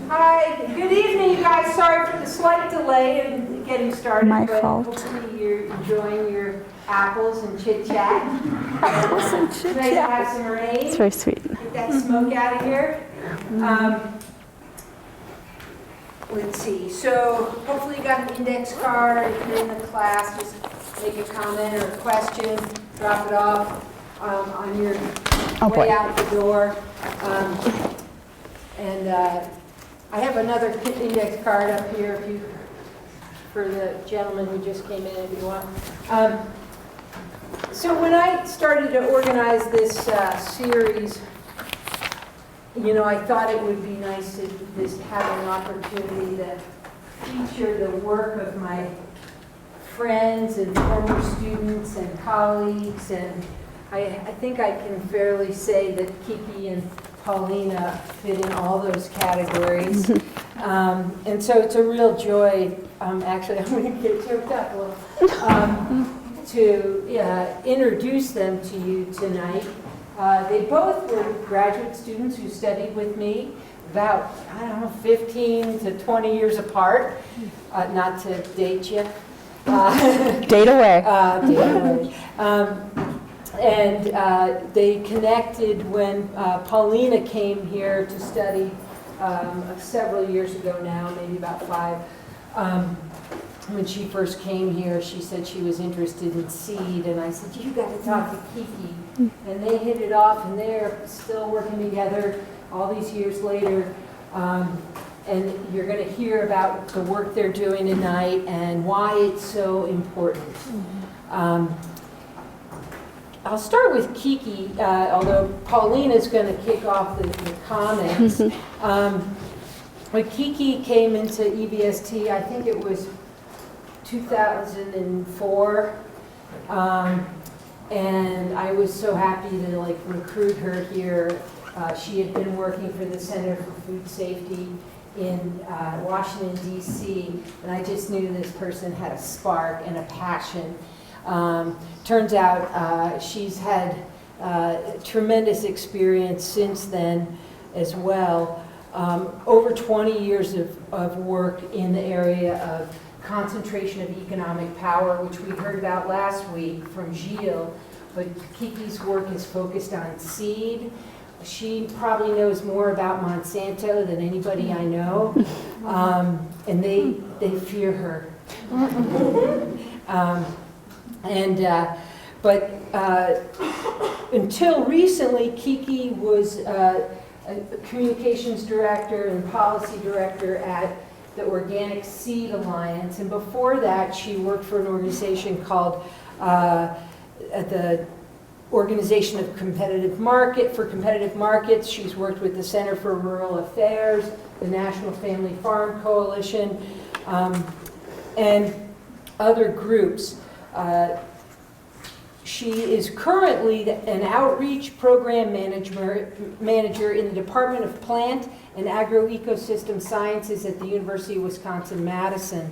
Hi, good evening, you guys. Sorry for the slight delay in getting started. My but fault. Hopefully you're enjoying your apples and chit-chat. Apples and It's nice to have some rain. It's very sweet. Get that smoke out of here. Let's see. So hopefully you got an index card. If you're in the class, just make a comment or a question. Drop it off on your way out the door. I have another index card up here if you, for the gentleman who just came in if you want. So when I started to organize this series, you know, I thought it would be nice to just have an opportunity to feature the work of my friends and former students and colleagues, and I think I can fairly say that Kiki and Paulina fit in all those categories. And so it's a real joy, actually I'm going to get choked up a little, to introduce them to you tonight. They both were graduate students who studied with me about, 15 to 20 years apart, not to date you. Date away. Date away. And they connected when Paulina came here to study several years ago now, maybe about 5. When she first came here, she said she was interested in seed, and I said, you got to talk to Kiki. And they hit it off, and they're still working together all these years later. And you're going to hear about the work they're doing tonight and why it's so important. I'll start with Kiki, although Paulina's going to kick off the comments. When Kiki came into EBST, I think it was 2004, and I was so happy to recruit her here. She had been working for the Center for Food Safety in Washington, D.C., and I just knew this person had a spark and a passion. Turns out she's had tremendous experience since then as well. Over 20 years of work in the area of concentration of economic power, which we heard about last week from Gilles, but Kiki's work is focused on seed. She probably knows more about Monsanto than anybody I know, and they fear her. But until recently, Kiki was a communications director and policy director at the Organic Seed Alliance, and before that she worked for an organization called the Organization of Competitive Markets. She's worked with the Center for Rural Affairs, the National Family Farm Coalition, and other groups. She is currently an outreach program manager in the Department of Plant and Agroecosystem Sciences at the University of Wisconsin-Madison,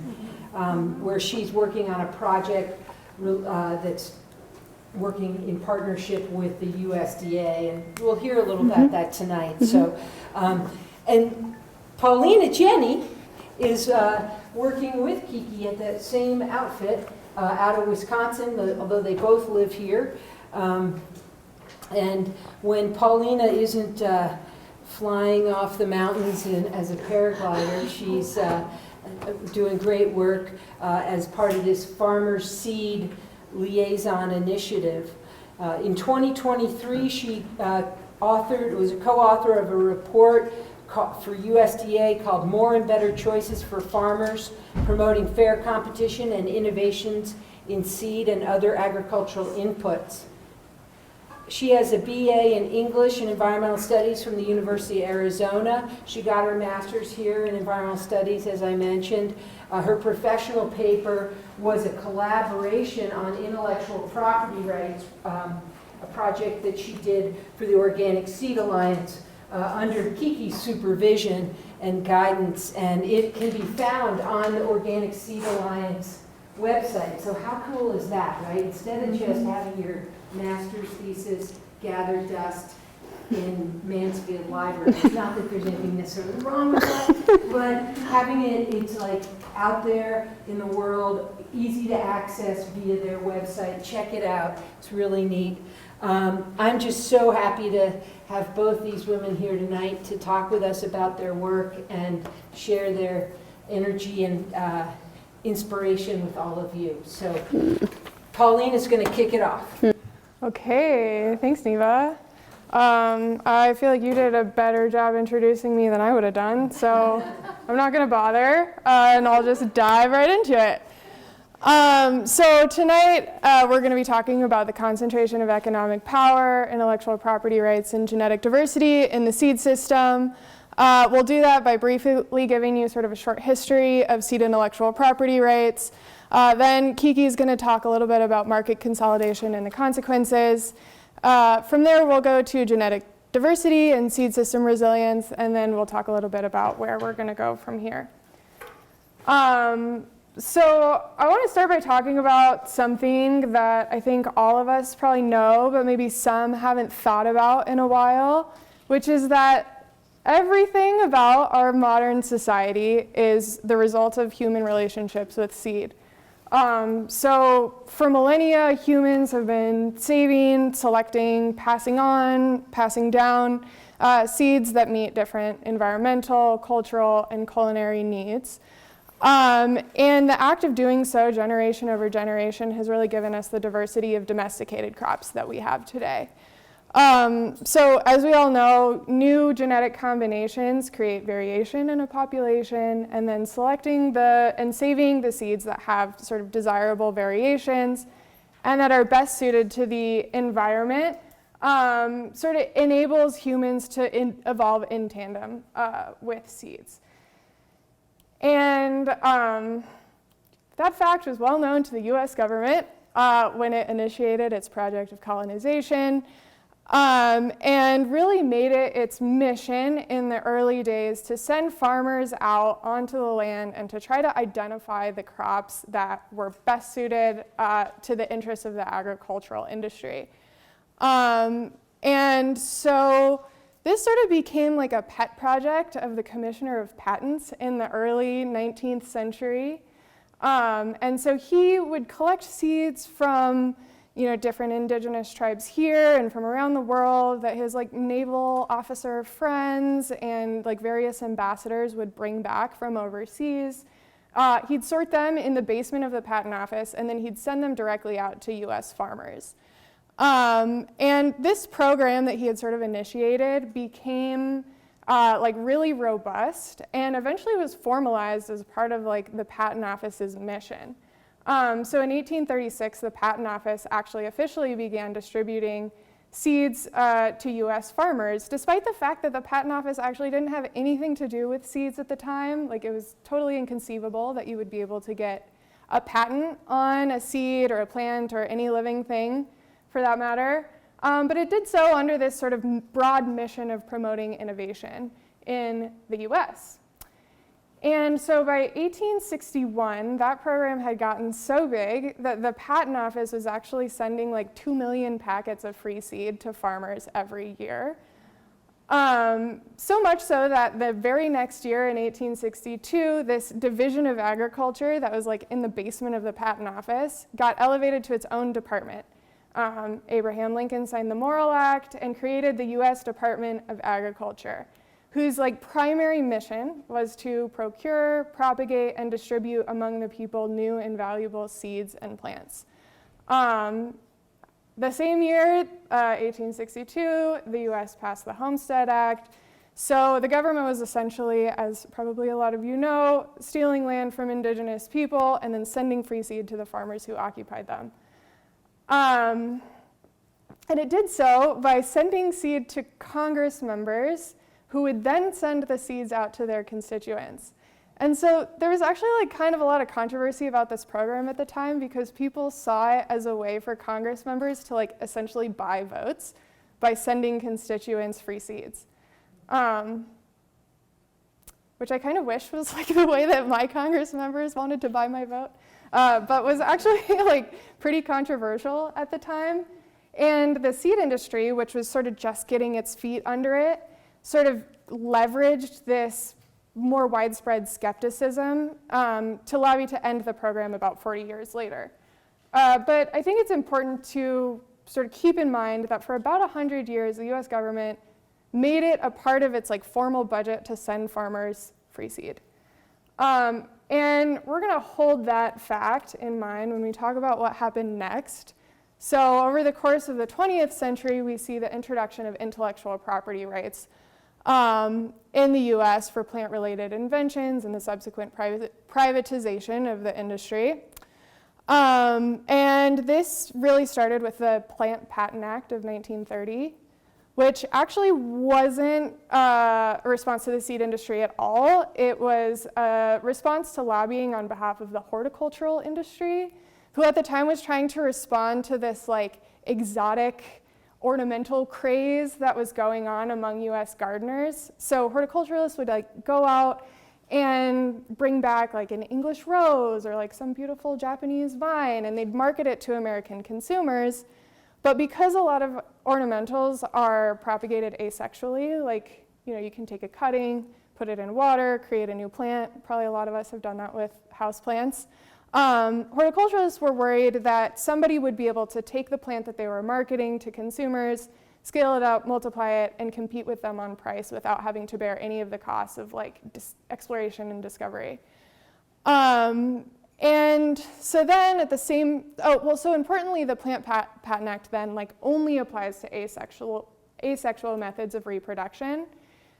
where she's working on a project that's working in partnership with the USDA, and we'll hear a little about that tonight. So, and Paulina Jenny is working with Kiki at that same outfit out of Wisconsin, although they both live here. And when Paulina isn't flying off the mountains as a paraglider, she's doing great work as part of this Farmers Seed Liaison Initiative. In 2023, she was a co-author of a report for USDA called More and Better Choices for Farmers, Promoting Fair Competition and Innovations in Seed and Other Agricultural Inputs. She has a BA in English and Environmental Studies from the University of Arizona. She got her master's here in Environmental Studies, as I mentioned. Her professional paper was a collaboration on intellectual property rights, a project that she did for the Organic Seed Alliance under Kiki's supervision and guidance, and it can be found on the Organic Seed Alliance website. So how cool is that, right? Instead of just having your master's thesis gather dust in Mansfield Library. It's not that there's anything necessarily wrong with that, but having it's like out there in the world, easy to access via their website. Check it out. It's really neat. I'm just so happy to have both these women here tonight to talk with us about their work and share their energy and inspiration with all of you. So Pauline is going to kick it off. Okay, thanks, Neva. I feel like you did a better job introducing me than I would have done, so I'm not going to bother, and I'll just dive right into it. So tonight we're going to be talking about the concentration of economic power, intellectual property rights, and genetic diversity in the seed system. We'll do that by briefly giving you sort of a short history of seed intellectual property rights. Then Kiki's going to talk a little bit about market consolidation and the consequences. From there, we'll go to genetic diversity and seed system resilience, and then we'll talk a little bit about where we're going to go from here. So I want to start by talking about something that I think all of us probably know, but maybe some haven't thought about in a while, which is that everything about our modern society is the result of human relationships with seed. So for millennia, humans have been saving, selecting, passing on, passing down seeds that meet different environmental, cultural, and culinary needs. And the act of doing so, generation over generation, has really given us the diversity of domesticated crops that we have today. So as we all know, new genetic combinations create variation in a population, and then selecting and saving the seeds that have sort of desirable variations and that are best suited to the environment sort of enables humans to evolve in tandem with seeds. And that fact was well known to the US government when it initiated its project of colonization. And really made it its mission in the early days to send farmers out onto the land and to try to identify the crops that were best suited to the interests of the agricultural industry. And so this sort of became like a pet project of the Commissioner of Patents in the early 19th century. And so he would collect seeds from different indigenous tribes here and from around the world that his naval officer friends and various ambassadors would bring back from overseas. He'd sort them in the basement of the patent office, and then he'd send them directly out to US farmers. And this program that he had sort of initiated became really robust and eventually was formalized as part of the patent office's mission. So in 1836, the Patent Office actually officially began distributing seeds to US farmers, despite the fact that the Patent Office actually didn't have anything to do with seeds at the time. It was totally inconceivable that you would be able to get a patent on a seed or a plant or any living thing, for that matter. But it did so under this sort of broad mission of promoting innovation in the US. And so by 1861, that program had gotten so big that the Patent Office was actually sending 2 million packets of free seed to farmers every year. So much so that the very next year in 1862, this division of agriculture that was in the basement of the Patent Office got elevated to its own department. Abraham Lincoln signed the Morrill Act and created the US Department of Agriculture, whose primary mission was to procure, propagate, and distribute among the people new and valuable seeds and plants. The same year, 1862, the US passed the Homestead Act. So the government was essentially, as probably a lot of you know, stealing land from indigenous people and then sending free seed to the farmers who occupied them. And it did so by sending seed to Congress members who would then send the seeds out to their constituents. And so there was actually kind of a lot of controversy about this program at the time because people saw it as a way for Congress members to essentially buy votes by sending constituents free seeds. Which I kind of wish was the way that my Congress members wanted to buy my vote, but was actually pretty controversial at the time. And the seed industry, which was sort of just getting its feet under it, sort of leveraged this more widespread skepticism to lobby to end the program about 40 years later. But I think it's important to sort of keep in mind that for about 100 years, the US government made it a part of its formal budget to send farmers free seed. And we're going to hold that fact in mind when we talk about what happened next. So over the course of the 20th century, we see the introduction of intellectual property rights in the US for plant-related inventions and the subsequent privatization of the industry. And this really started with the Plant Patent Act of 1930, which actually wasn't a response to the seed industry at all. It was a response to lobbying on behalf of the horticultural industry, who at the time was trying to respond to this exotic ornamental craze that was going on among US gardeners. So horticulturalists would go out and bring back an English rose or some beautiful Japanese vine, and they'd market it to American consumers. But because a lot of ornamentals are propagated asexually, you can take a cutting, put it in water, create a new plant. Probably a lot of us have done that with houseplants. Horticulturalists were worried that somebody would be able to take the plant that they were marketing to consumers, scale it up, multiply it, and compete with them on price without having to bear any of the costs of exploration and discovery. And so then at the same, so importantly, the Plant Patent Act then only applies to asexual methods of reproduction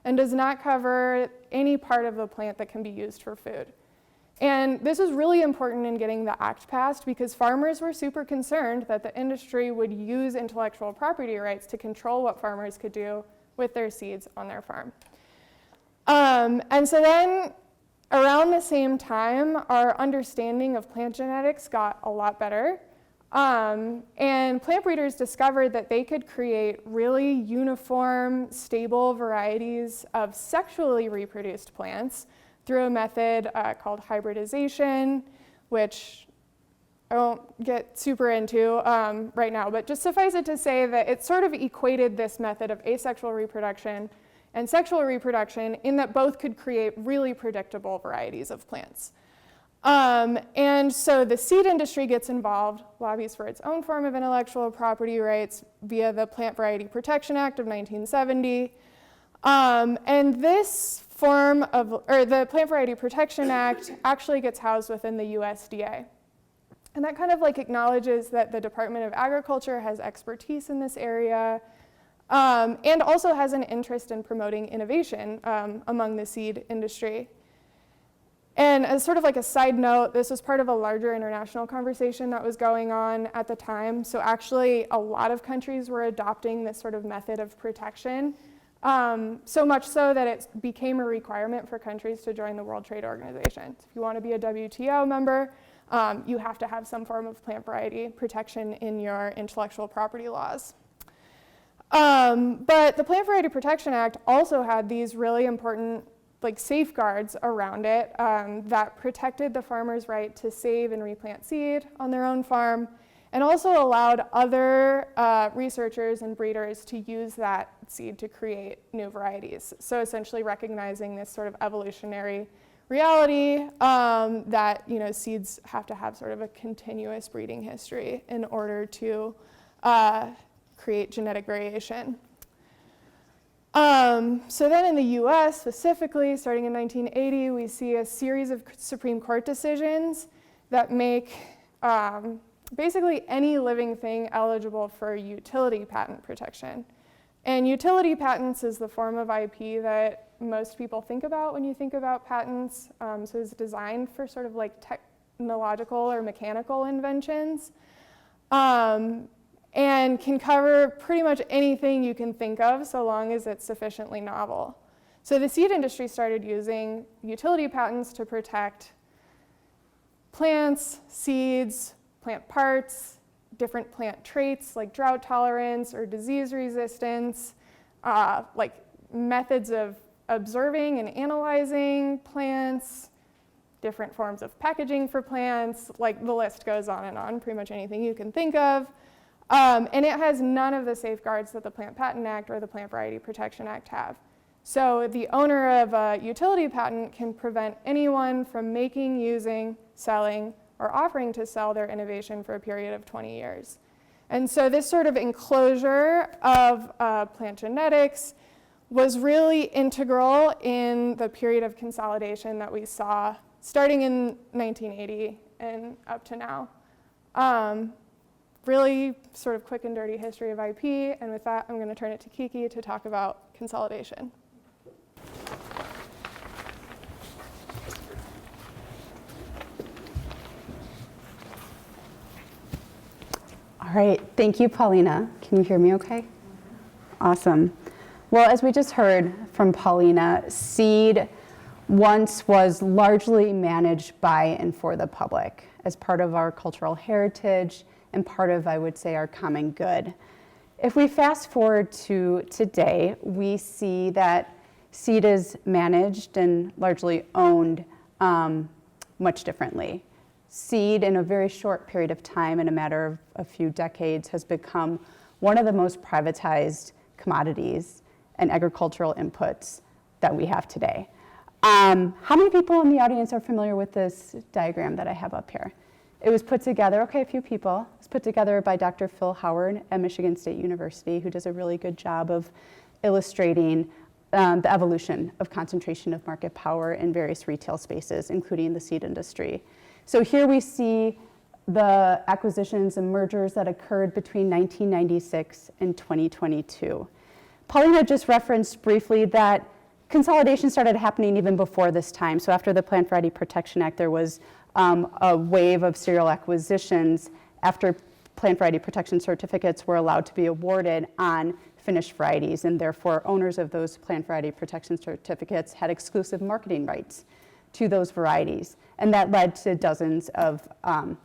and does not cover any part of the plant that can be used for food. And this was really important in getting the act passed because farmers were super concerned that the industry would use intellectual property rights to control what farmers could do with their seeds on their farm. And so then around the same time, our understanding of plant genetics got a lot better. And plant breeders discovered that they could create really uniform, stable varieties of sexually reproduced plants through a method called hybridization, which I won't get super into right now, but just suffice it to say that it sort of equated this method of asexual reproduction and sexual reproduction in that both could create really predictable varieties of plants. And so the seed industry gets involved, lobbies for its own form of intellectual property rights via the Plant Variety Protection Act of 1970. And this form of, the Plant Variety Protection Act actually gets housed within the USDA. And that kind of acknowledges that the Department of Agriculture has expertise in this area, and also has an interest in promoting innovation among the seed industry. And as sort of a side note, this was part of a larger international conversation that was going on at the time. So actually, a lot of countries were adopting this sort of method of protection, so much so that it became a requirement for countries to join the World Trade Organization. So if you want to be a WTO member, you have to have some form of plant variety protection in your intellectual property laws. But the Plant Variety Protection Act also had these really important safeguards around it that protected the farmer's right to save and replant seed on their own farm, and also allowed other researchers and breeders to use that seed to create new varieties. So essentially recognizing this sort of evolutionary reality that seeds have to have sort of a continuous breeding history in order to create genetic variation. So then in the US specifically, starting in 1980, we see a series of Supreme Court decisions that make basically any living thing eligible for utility patent protection. And utility patents is the form of IP that most people think about when you think about patents. So it's designed for sort of technological or mechanical inventions. And can cover pretty much anything you can think of so long as it's sufficiently novel. So the seed industry started using utility patents to protect plants, seeds, plant parts, different plant traits like drought tolerance or disease resistance, methods of observing and analyzing plants, different forms of packaging for plants, the list goes on and on, pretty much anything you can think of. And it has none of the safeguards that the Plant Patent Act or the Plant Variety Protection Act have. So the owner of a utility patent can prevent anyone from making, using, selling, or offering to sell their innovation for a period of 20 years. And so this sort of enclosure of plant genetics was really integral in the period of consolidation that we saw starting in 1980 and up to now. Really sort of quick and dirty history of IP, and with that, I'm going to turn it to Kiki to talk about consolidation. All right, thank you, Paulina. Can you hear me okay? Awesome. Well, as we just heard from Paulina, seed once was largely managed by and for the public as part of our cultural heritage and part of, I would say, our common good. If we fast forward to today, we see that seed is managed and largely owned much differently. Seed, in a very short period of time, in a matter of a few decades, has become one of the most privatized commodities and agricultural inputs that we have today. How many people in the audience are familiar with this diagram that I have up here? It was put together, okay, a few people. It was put together by Dr. Phil Howard at Michigan State University, who does a really good job of illustrating the evolution of concentration of market power in various retail spaces, including the seed industry. So here we see the acquisitions and mergers that occurred between 1996 and 2022. Paulina just referenced briefly that consolidation started happening even before this time. So after the Plant Variety Protection Act, there was a wave of serial acquisitions after plant variety protection certificates were allowed to be awarded on finished varieties, and therefore owners of those plant variety protection certificates had exclusive marketing rights to those varieties. And that led to dozens of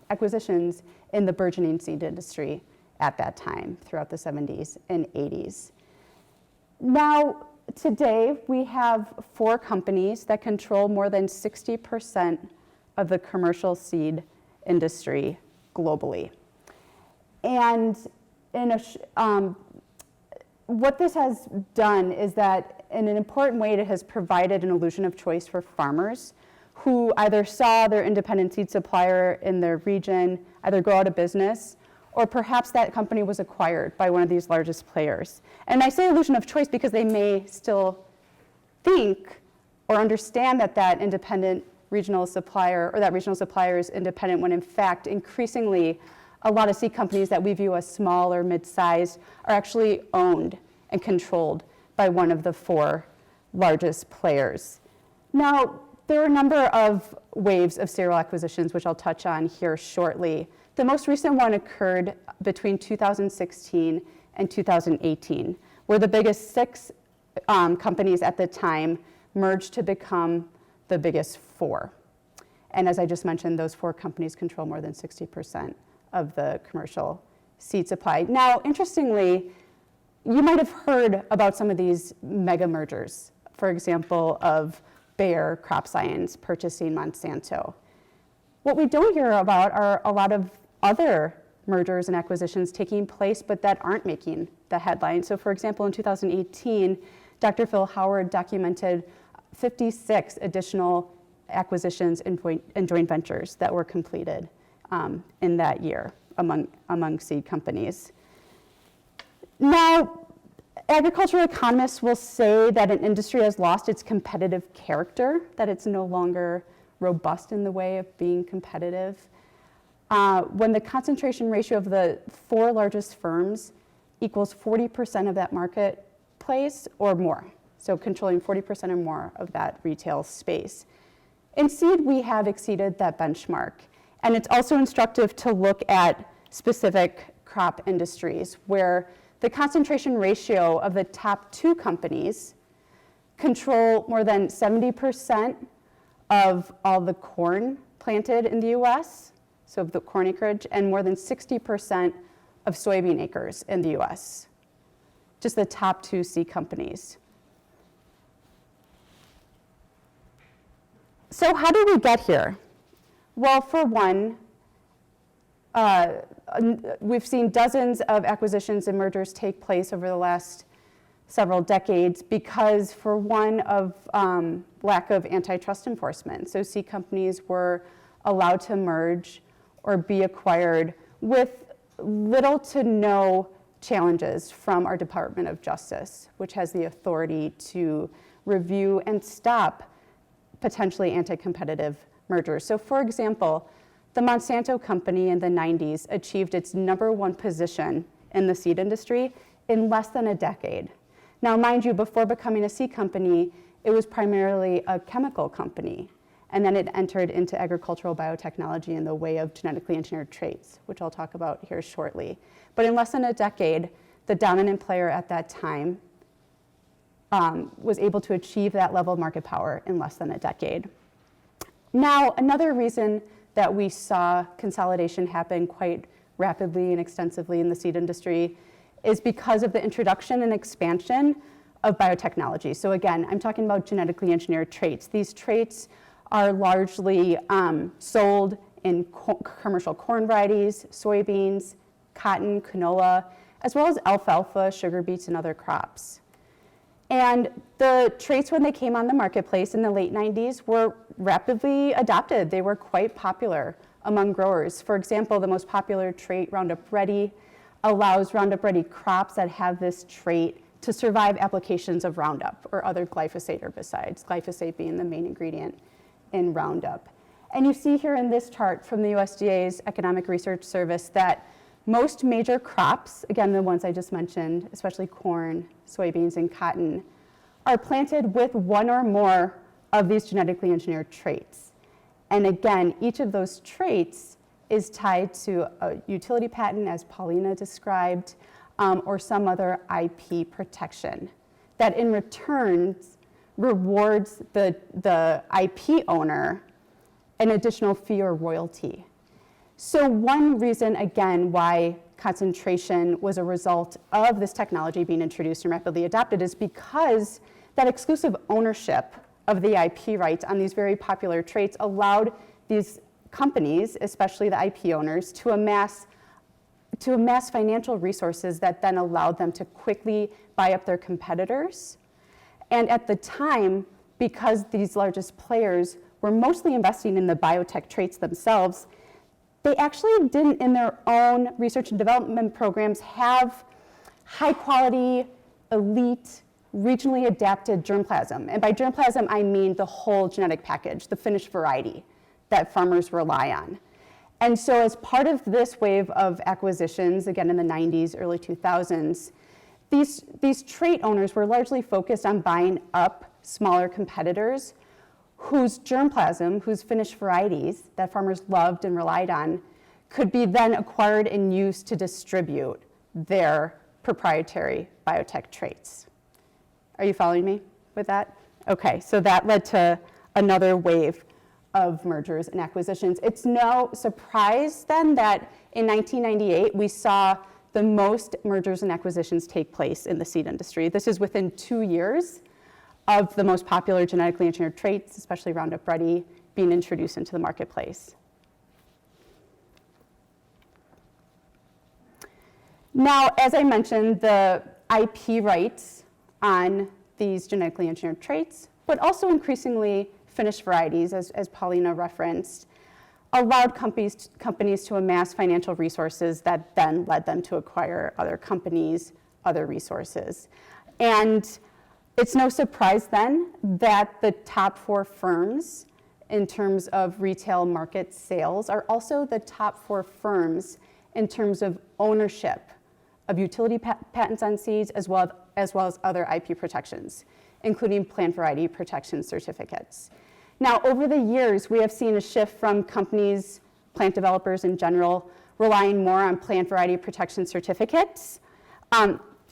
acquisitions in the burgeoning seed industry at that time throughout the 70s and 80s. Now, today, we have 4 companies that control more than 60% of the commercial seed industry globally. And what this has done is that, in an important way, it has provided an illusion of choice for farmers who either saw their independent seed supplier in their region either go out of business, or perhaps that company was acquired by one of these largest players. And I say illusion of choice because they may still think or understand that that independent regional supplier, or that regional supplier is independent, when in fact, increasingly, a lot of seed companies that we view as small or mid-sized are actually owned and controlled by one of the 4 largest players. Now, there are a number of waves of serial acquisitions, which I'll touch on here shortly. The most recent one occurred between 2016 and 2018, where the biggest 6 companies at the time merged to become the biggest 4. And as I just mentioned, those 4 companies control more than 60% of the commercial seed supply. Now, interestingly, you might have heard about some of these mega mergers, for example, of Bayer Crop Science purchasing Monsanto. What we don't hear about are a lot of other mergers and acquisitions taking place, but that aren't making the headline. So for example, in 2018, Dr. Phil Howard documented 56 additional acquisitions and joint ventures that were completed in that year among seed companies. Now, agricultural economists will say that an industry has lost its competitive character, that it's no longer robust in the way of being competitive. When the concentration ratio of the 4 largest firms equals 40% of that marketplace or more, so controlling 40% or more of that retail space. In seed, we have exceeded that benchmark. And it's also instructive to look at specific crop industries where the concentration ratio of the top 2 companies control more than 70% of all the corn planted in the US, so of the corn acreage, and more than 60% of soybean acres in the US. Just the top 2 seed companies. So how did we get here? Well, for one, we've seen dozens of acquisitions and mergers take place over the last several decades because, for one, of lack of antitrust enforcement. So seed companies were allowed to merge or be acquired with little to no challenges from our Department of Justice, which has the authority to review and stop potentially anti-competitive mergers. So for example, the Monsanto company in the 90s achieved its #1 position in the seed industry in less than a decade. Now, mind you, before becoming a seed company, it was primarily a chemical company, and then it entered into agricultural biotechnology in the way of genetically engineered traits, which I'll talk about here shortly. But in less than a decade, the dominant player at that time was able to achieve that level of market power in less than a decade. Now, another reason that we saw consolidation happen quite rapidly and extensively in the seed industry is because of the introduction and expansion of biotechnology. So again, I'm talking about genetically engineered traits. These traits are largely sold in commercial corn varieties, soybeans, cotton, canola, as well as alfalfa, sugar beets, and other crops. And the traits, when they came on the marketplace in the late 90s, were rapidly adopted. They were quite popular among growers. For example, the most popular trait, Roundup Ready, allows Roundup Ready crops that have this trait to survive applications of Roundup or other glyphosate herbicides, glyphosate being the main ingredient in Roundup. And you see here in this chart from the USDA's Economic Research Service that most major crops, again, the ones I just mentioned, especially corn, soybeans, and cotton, are planted with one or more of these genetically engineered traits. And again, each of those traits is tied to a utility patent, as Paulina described, or some other IP protection that in return rewards the IP owner an additional fee or royalty. So one reason, again, why concentration was a result of this technology being introduced and rapidly adopted is because that exclusive ownership of the IP rights on these very popular traits allowed these companies, especially the IP owners, to amass financial resources that then allowed them to quickly buy up their competitors. And at the time, because these largest players were mostly investing in the biotech traits themselves, they actually didn't, in their own research and development programs, have high quality, elite, regionally adapted germplasm. And by germplasm, I mean the whole genetic package, the finished variety that farmers rely on. And so as part of this wave of acquisitions, again in the 90s, early 2000s, these trait owners were largely focused on buying up smaller competitors whose germplasm, whose finished varieties that farmers loved and relied on, could be then acquired and used to distribute their proprietary biotech traits. Are you following me with that? Okay, so that led to another wave of mergers and acquisitions. It's no surprise then that in 1998 we saw the most mergers and acquisitions take place in the seed industry. This is within 2 years of the most popular genetically engineered traits, especially Roundup Ready, being introduced into the marketplace. Now, as I mentioned, the IP rights on these genetically engineered traits, but also increasingly finished varieties, as Paulina referenced, allowed companies to amass financial resources that then led them to acquire other companies, other resources. And it's no surprise then that the top 4 firms in terms of retail market sales are also the top 4 firms in terms of ownership of utility patents on seeds as well as other IP protections, including plant variety protection certificates. Now, over the years, we have seen a shift from companies, plant developers in general, relying more on plant variety protection certificates,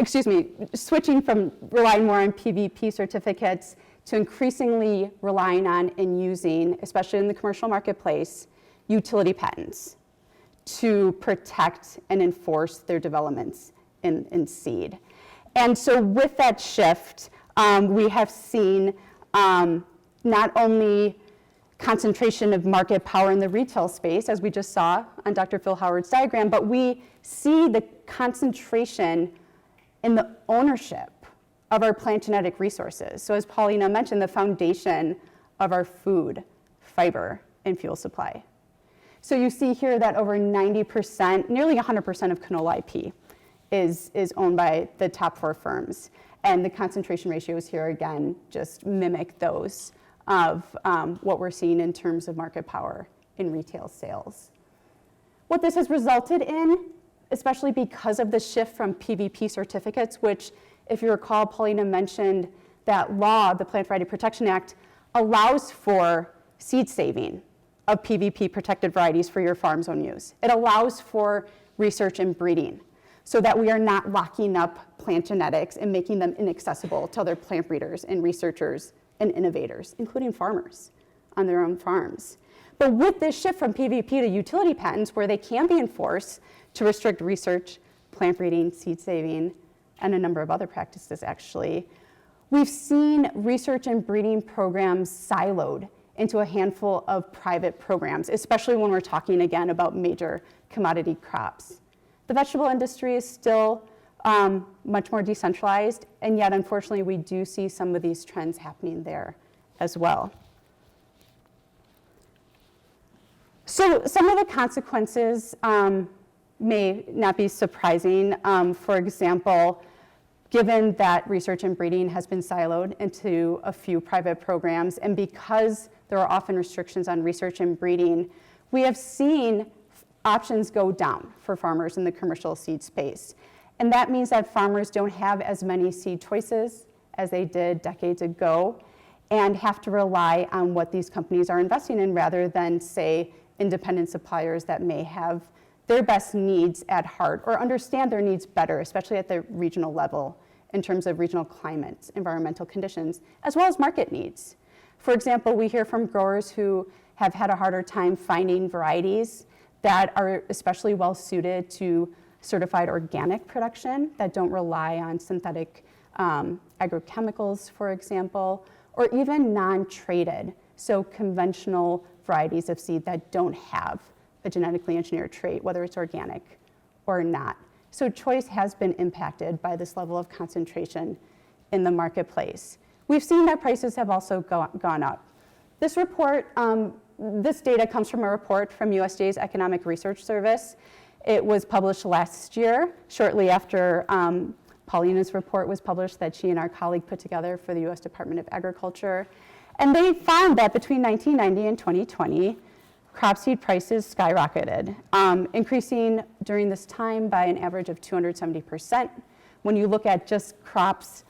switching from relying more on PVP certificates to increasingly relying on and using, especially in the commercial marketplace, utility patents to protect and enforce their developments in seed. And so with that shift, we have seen not only concentration of market power in the retail space, as we just saw on Dr. Phil Howard's diagram, but we see the concentration in the ownership of our plant genetic resources. So as Paulina mentioned, the foundation of our food, fiber, and fuel supply. So you see here that over 90%, nearly 100% of canola IP is owned by the top 4 firms. And the concentration ratios here, again, just mimic those of what we're seeing in terms of market power in retail sales. What this has resulted in, especially because of the shift from PVP certificates, which, if you recall, Paulina mentioned that law, the Plant Variety Protection Act, allows for seed saving of PVP protected varieties for your farm's own use. It allows for research and breeding so that we are not locking up plant genetics and making them inaccessible to other plant breeders and researchers and innovators, including farmers on their own farms. But with this shift from PVP to utility patents, where they can be enforced to restrict research, plant breeding, seed saving, and a number of other practices actually, we've seen research and breeding programs siloed into a handful of private programs, especially when we're talking again about major commodity crops. The vegetable industry is still much more decentralized, and yet unfortunately we do see some of these trends happening there as well. So some of the consequences may not be surprising. For example, given that research and breeding has been siloed into a few private programs, and because there are often restrictions on research and breeding, we have seen options go down for farmers in the commercial seed space. And that means that farmers don't have as many seed choices as they did decades ago and have to rely on what these companies are investing in rather than, say, independent suppliers that may have their best needs at heart or understand their needs better, especially at the regional level in terms of regional climates, environmental conditions, as well as market needs. For example, we hear from growers who have had a harder time finding varieties that are especially well suited to certified organic production that don't rely on synthetic agrochemicals, for example, or even non-traded, so conventional varieties of seed that don't have a genetically engineered trait, whether it's organic or not. So choice has been impacted by this level of concentration in the marketplace. We've seen that prices have also gone up. This report, this data comes from a report from USDA's Economic Research Service. It was published last year, shortly after Paulina's report was published that she and our colleague put together for the US Department of Agriculture. And they found that between 1990 and 2020, crop seed prices skyrocketed, increasing during this time by an average of 270%. When you look at just crops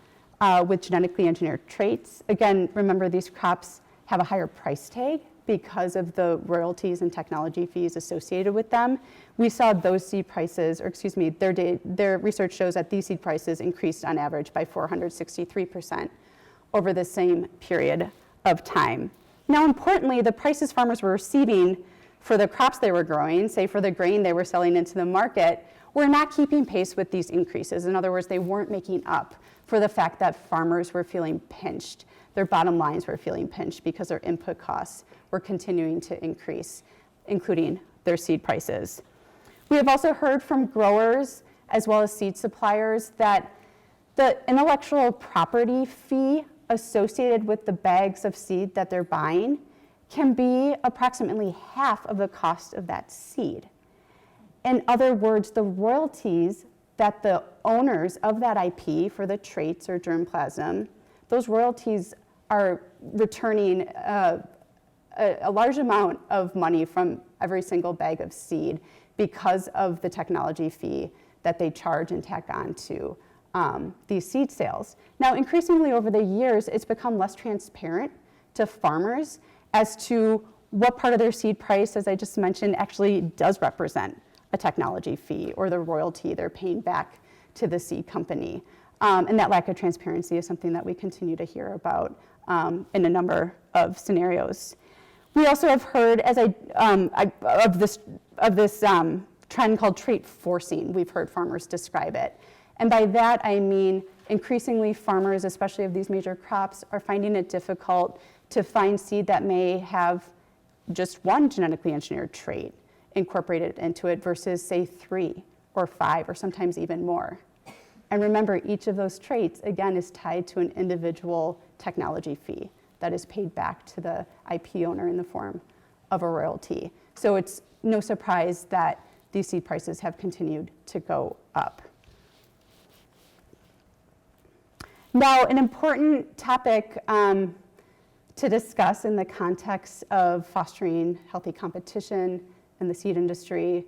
with genetically engineered traits, again, remember these crops have a higher price tag because of the royalties and technology fees associated with them. We saw those seed prices, or excuse me, their research shows that these seed prices increased on average by 463% over the same period of time. Now, importantly, the prices farmers were receiving for the crops they were growing, say for the grain they were selling into the market, were not keeping pace with these increases. In other words, they weren't making up for the fact that farmers were feeling pinched. Their bottom lines were feeling pinched because their input costs were continuing to increase, including their seed prices. We have also heard from growers as well as seed suppliers that the intellectual property fee associated with the bags of seed that they're buying can be approximately half of the cost of that seed. In other words, the royalties that the owners of that IP for the traits or germplasm, those royalties are returning a large amount of money from every single bag of seed because of the technology fee that they charge and tack on to these seed sales. Now, increasingly over the years, it's become less transparent to farmers as to what part of their seed price, as I just mentioned, actually does represent a technology fee or the royalty they're paying back to the seed company. And that lack of transparency is something that we continue to hear about in a number of scenarios. We also have heard, as of this trend called trait forcing. We've heard farmers describe it. And by that, I mean increasingly farmers, especially of these major crops, are finding it difficult to find seed that may have just one genetically engineered trait incorporated into it versus, say, 3 or 5 or sometimes even more. And remember, each of those traits, again, is tied to an individual technology fee that is paid back to the IP owner in the form of a royalty. So it's no surprise that these seed prices have continued to go up. Now, an important topic to discuss in the context of fostering healthy competition in the seed industry,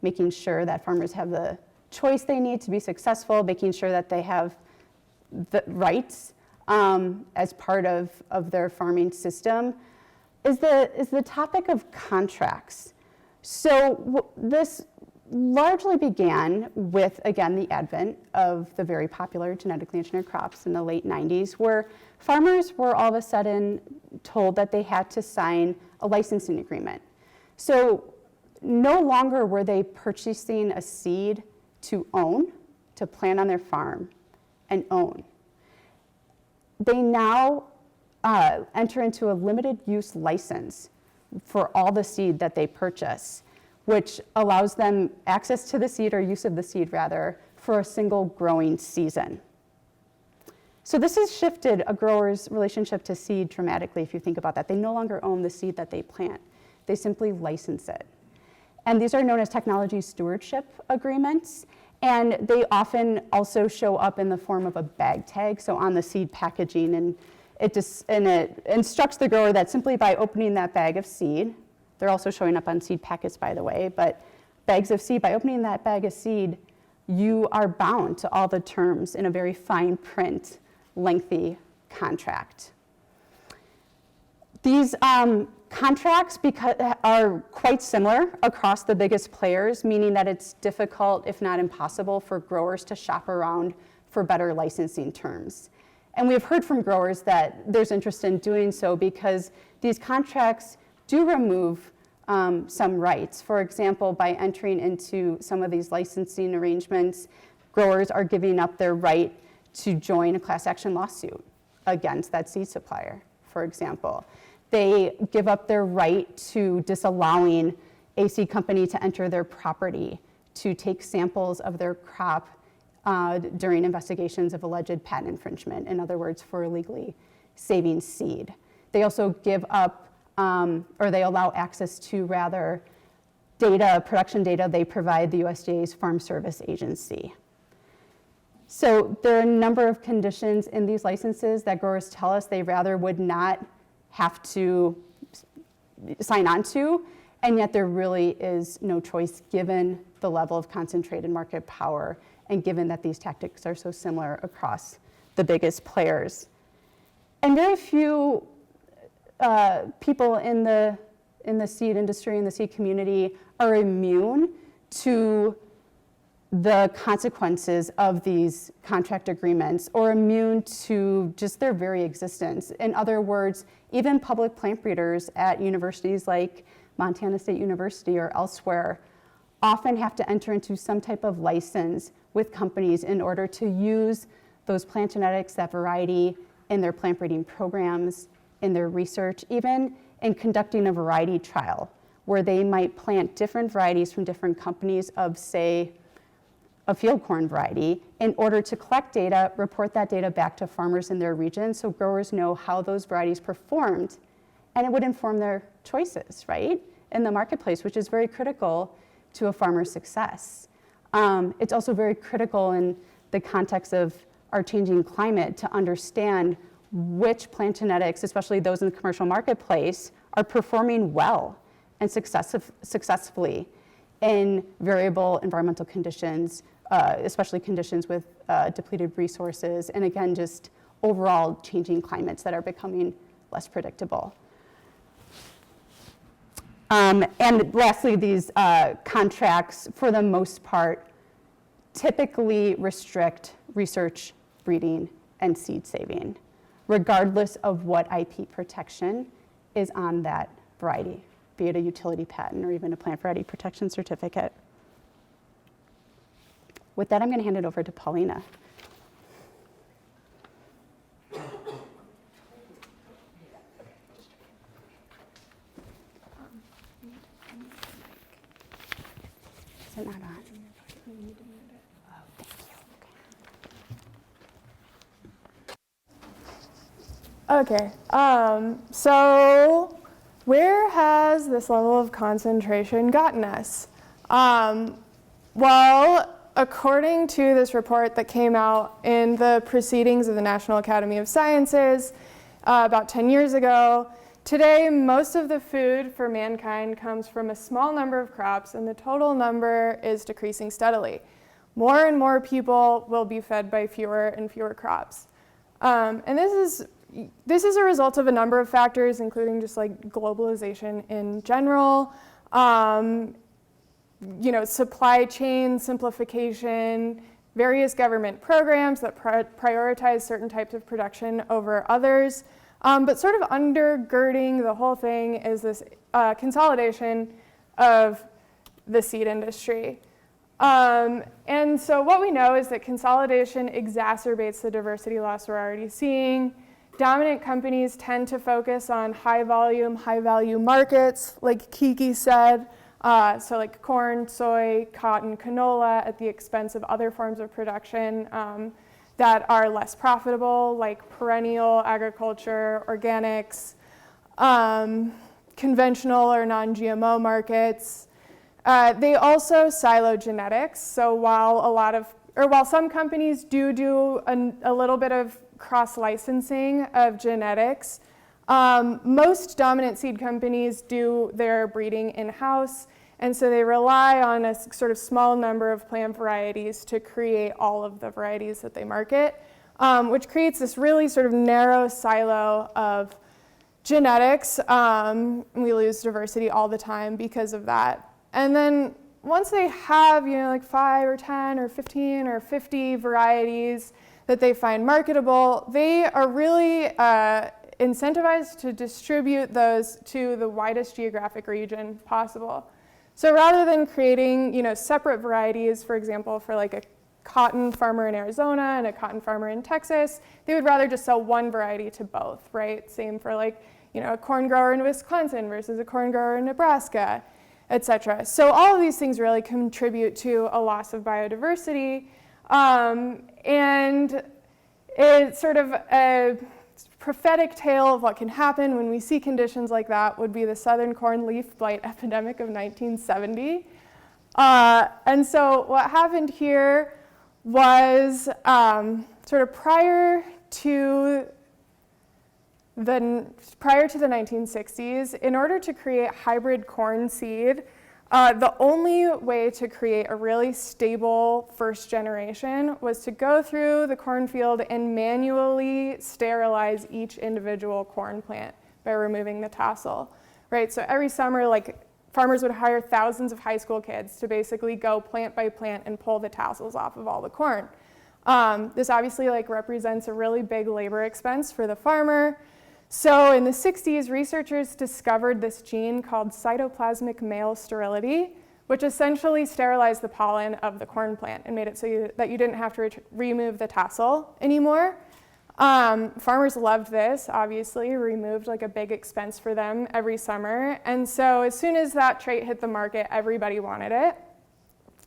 making sure that farmers have the choice they need to be successful, making sure that they have the rights as part of their farming system, is the topic of contracts. So this largely began with, again, the advent of the very popular genetically engineered crops in the late 90s, where farmers were all of a sudden told that they had to sign a licensing agreement. So no longer were they purchasing a seed to own, to plant on their farm and own. They now enter into a limited use license for all the seed that they purchase, which allows them access to the seed, or use of the seed rather, for a single growing season. So this has shifted a grower's relationship to seed dramatically, if you think about that. They no longer own the seed that they plant. They simply license it. And these are known as technology stewardship agreements, and they often also show up in the form of a bag tag, so on the seed packaging, and it instructs the grower that simply by opening that bag of seed, they're also showing up on seed packets, by the way, but bags of seed, by opening that bag of seed, you are bound to all the terms in a very fine print, lengthy contract. These contracts are quite similar across the biggest players, meaning that it's difficult, if not impossible, for growers to shop around for better licensing terms. And we've heard from growers that there's interest in doing so because these contracts do remove some rights. For example, by entering into some of these licensing arrangements, growers are giving up their right to join a class action lawsuit against that seed supplier, for example. They give up their right to disallowing a seed company to enter their property, to take samples of their crop during investigations of alleged patent infringement, in other words, for illegally saving seed. They also give up, or they allow access to, rather, data, production data they provide the USDA's Farm Service Agency. So there are a number of conditions in these licenses that growers tell us they rather would not have to sign on to, and yet there really is no choice given the level of concentrated market power and given that these tactics are so similar across the biggest players. And very few people in the seed industry, in the seed community, are immune to the consequences of these contract agreements or immune to just their very existence. In other words, even public plant breeders at universities like Montana State University or elsewhere often have to enter into some type of license with companies in order to use those plant genetics, that variety, in their plant breeding programs, in their research, even in conducting a variety trial where they might plant different varieties from different companies of, say, a field corn variety in order to collect data, report that data back to farmers in their region so growers know how those varieties performed, and it would inform their choices, right, in the marketplace, which is very critical to a farmer's success. It's also very critical in the context of our changing climate to understand which plant genetics, especially those in the commercial marketplace, are performing well and successfully in variable environmental conditions, especially conditions with depleted resources, and again, just overall changing climates that are becoming less predictable. And lastly, these contracts, for the most part, typically restrict research, breeding, and seed saving, regardless of what IP protection is on that variety, be it a utility patent or even a plant variety protection certificate. With that, I'm going to hand it over to Paulina. Okay, so where has this level of concentration gotten us? Well, according to this report that came out in the Proceedings of the National Academy of Sciences about 10 years ago, today most of the food for mankind comes from a small number of crops, and the total number is decreasing steadily. More and more people will be fed by fewer and fewer crops. And this is a result of a number of factors, including just like globalization in general, supply chain simplification, various government programs that prioritize certain types of production over others. But sort of undergirding the whole thing is this consolidation of the seed industry. And so what we know is that consolidation exacerbates the diversity loss we're already seeing. Dominant companies tend to focus on high volume, high value markets, like Kiki said, so like corn, soy, cotton, canola, at the expense of other forms of production that are less profitable, like perennial agriculture, organics, conventional or non-GMO markets. They also silo genetics. So while some companies do a little bit of cross-licensing of genetics, most dominant seed companies do their breeding in-house, and so they rely on a sort of small number of plant varieties to create all of the varieties that they market, which creates this really sort of narrow silo of genetics. We lose diversity all the time because of that. And then once they have, like 5 or 10 or 15 or 50 varieties that they find marketable, they are really incentivized to distribute those to the widest geographic region possible. So rather than creating, separate varieties, for example, for like a cotton farmer in Arizona and a cotton farmer in Texas, they would rather just sell one variety to both, right? Same for like, a corn grower in Wisconsin versus a corn grower in Nebraska, et cetera. So all of these things really contribute to a loss of biodiversity. And it's sort of a prophetic tale of what can happen when we see conditions like that would be the southern corn leaf blight epidemic of 1970. And so what happened here was sort of prior to the 1960s, in order to create hybrid corn seed, the only way to create a really stable first generation was to go through the cornfield and manually sterilize each individual corn plant by removing the tassel, right? So every summer, like farmers would hire thousands of high school kids to basically go plant by plant and pull the tassels off of all the corn. This obviously represents a really big labor expense for the farmer. So in the 60s, researchers discovered this gene called cytoplasmic male sterility, which essentially sterilized the pollen of the corn plant and made it so that you didn't have to remove the tassel anymore. Farmers loved this, obviously, removed a big expense for them every summer. And so as soon as that trait hit the market, everybody wanted it.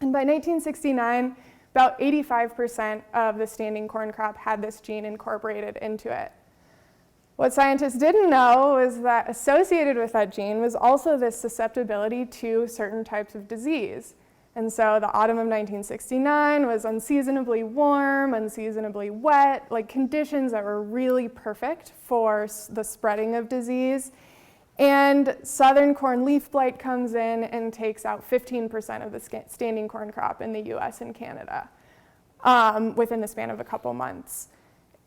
And by 1969, about 85% of the standing corn crop had this gene incorporated into it. What scientists didn't know is that associated with that gene was also this susceptibility to certain types of disease. And so the autumn of 1969 was unseasonably warm, unseasonably wet, conditions that were really perfect for the spreading of disease. And southern corn leaf blight comes in and takes out 15% of the standing corn crop in the US and Canada within the span of a couple months.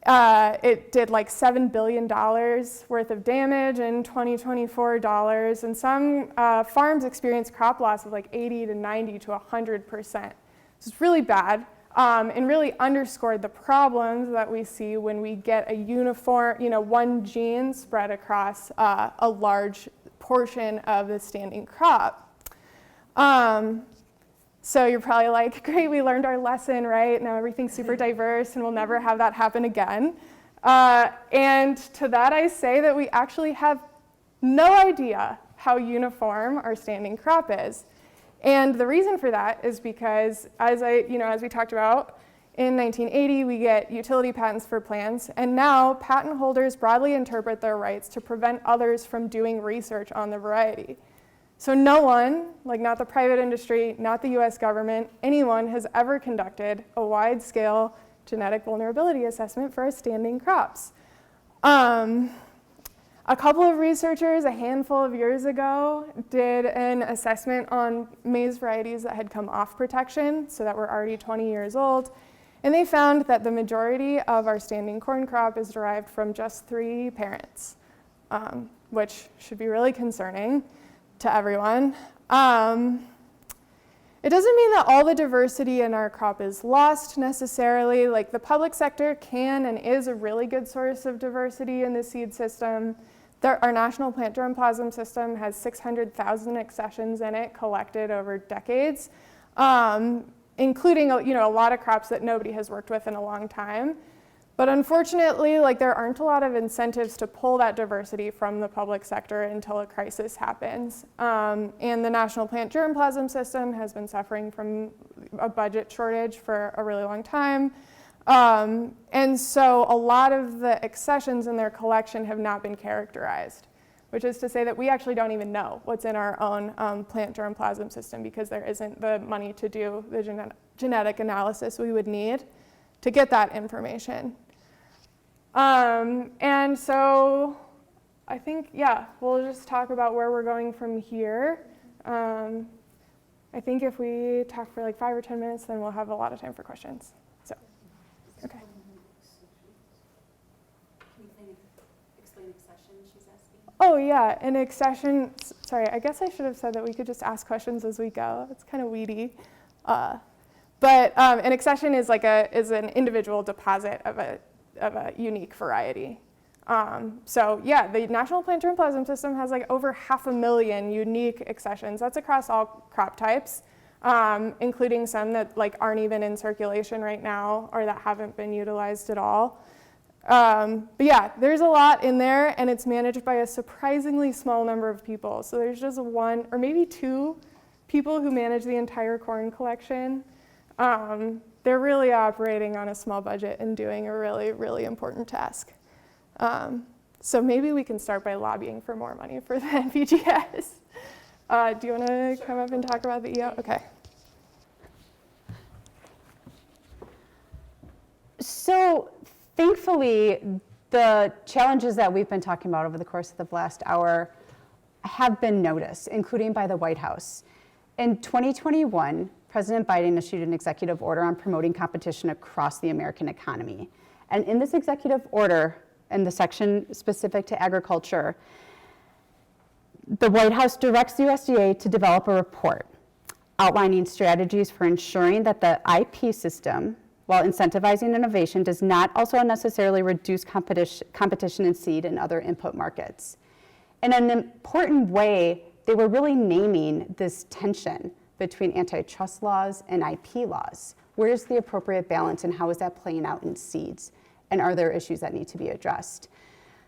It did $7 billion worth of damage in 2024 dollars, and some farms experienced crop loss of 80 to 90 to 100%. It's really bad, and really underscored the problems that we see when we get a uniform, one gene spread across a large portion of the standing crop. So you're probably like, great, we learned our lesson, right? Now everything's super diverse and we'll never have that happen again. And to that I say that we actually have no idea how uniform our standing crop is. And the reason for that is because, as we talked about, In 1980, we get utility patents for plants, and now patent holders broadly interpret their rights to prevent others from doing research on the variety. So no one, like not the private industry, not the US government, anyone has ever conducted a wide-scale genetic vulnerability assessment for our standing crops. A couple of researchers a handful of years ago did an assessment on maize varieties that had come off protection, so that were already 20 years old, and they found that the majority of our standing corn crop is derived from just 3 parents, which should be really concerning to everyone. It doesn't mean that all the diversity in our crop is lost necessarily. Like the public sector can and is a really good source of diversity in the seed system. Our national plant germplasm system has 600,000 accessions in it collected over decades, including a lot of crops that nobody has worked with in a long time. But unfortunately, there aren't a lot of incentives to pull that diversity from the public sector until a crisis happens. And the national plant germplasm system has been suffering from a budget shortage for a really long time. And so a lot of the accessions in their collection have not been characterized, which is to say that we actually don't even know what's in our own plant germplasm system because there isn't the money to do the genetic analysis we would need to get that information. And so I think, we'll just talk about where we're going from here. I think if we talk for 5 or 10 minutes, then we'll have a lot of time for questions. So, okay. Can you explain accession, she's asking? Oh yeah, an accession, sorry, I guess I should have said that we could just ask questions as we go. It's kind of weedy. But an accession is an individual deposit of a unique variety. So yeah, the National Plant Germplasm System has over 500,000 unique accessions. That's across all crop types, including some that aren't even in circulation right now or that haven't been utilized at all. But yeah, there's a lot in there, and it's managed by a surprisingly small number of people. So there's just 1 or maybe 2 people who manage the entire corn collection. They're really operating on a small budget and doing a really, really important task. So maybe we can start by lobbying for more money for the NPGS. Do you want to come up and talk about the EO? Okay. So thankfully, the challenges that we've been talking about over the course of the last hour have been noticed, including by the White House. In 2021, President Biden issued an executive order on promoting competition across the American economy. And in this executive order, in the section specific to agriculture, the White House directs the USDA to develop a report outlining strategies for ensuring that the IP system, while incentivizing innovation, does not also unnecessarily reduce competition in seed and other input markets. In an important way, they were really naming this tension between antitrust laws and IP laws. Where's the appropriate balance and how is that playing out in seeds? And are there issues that need to be addressed?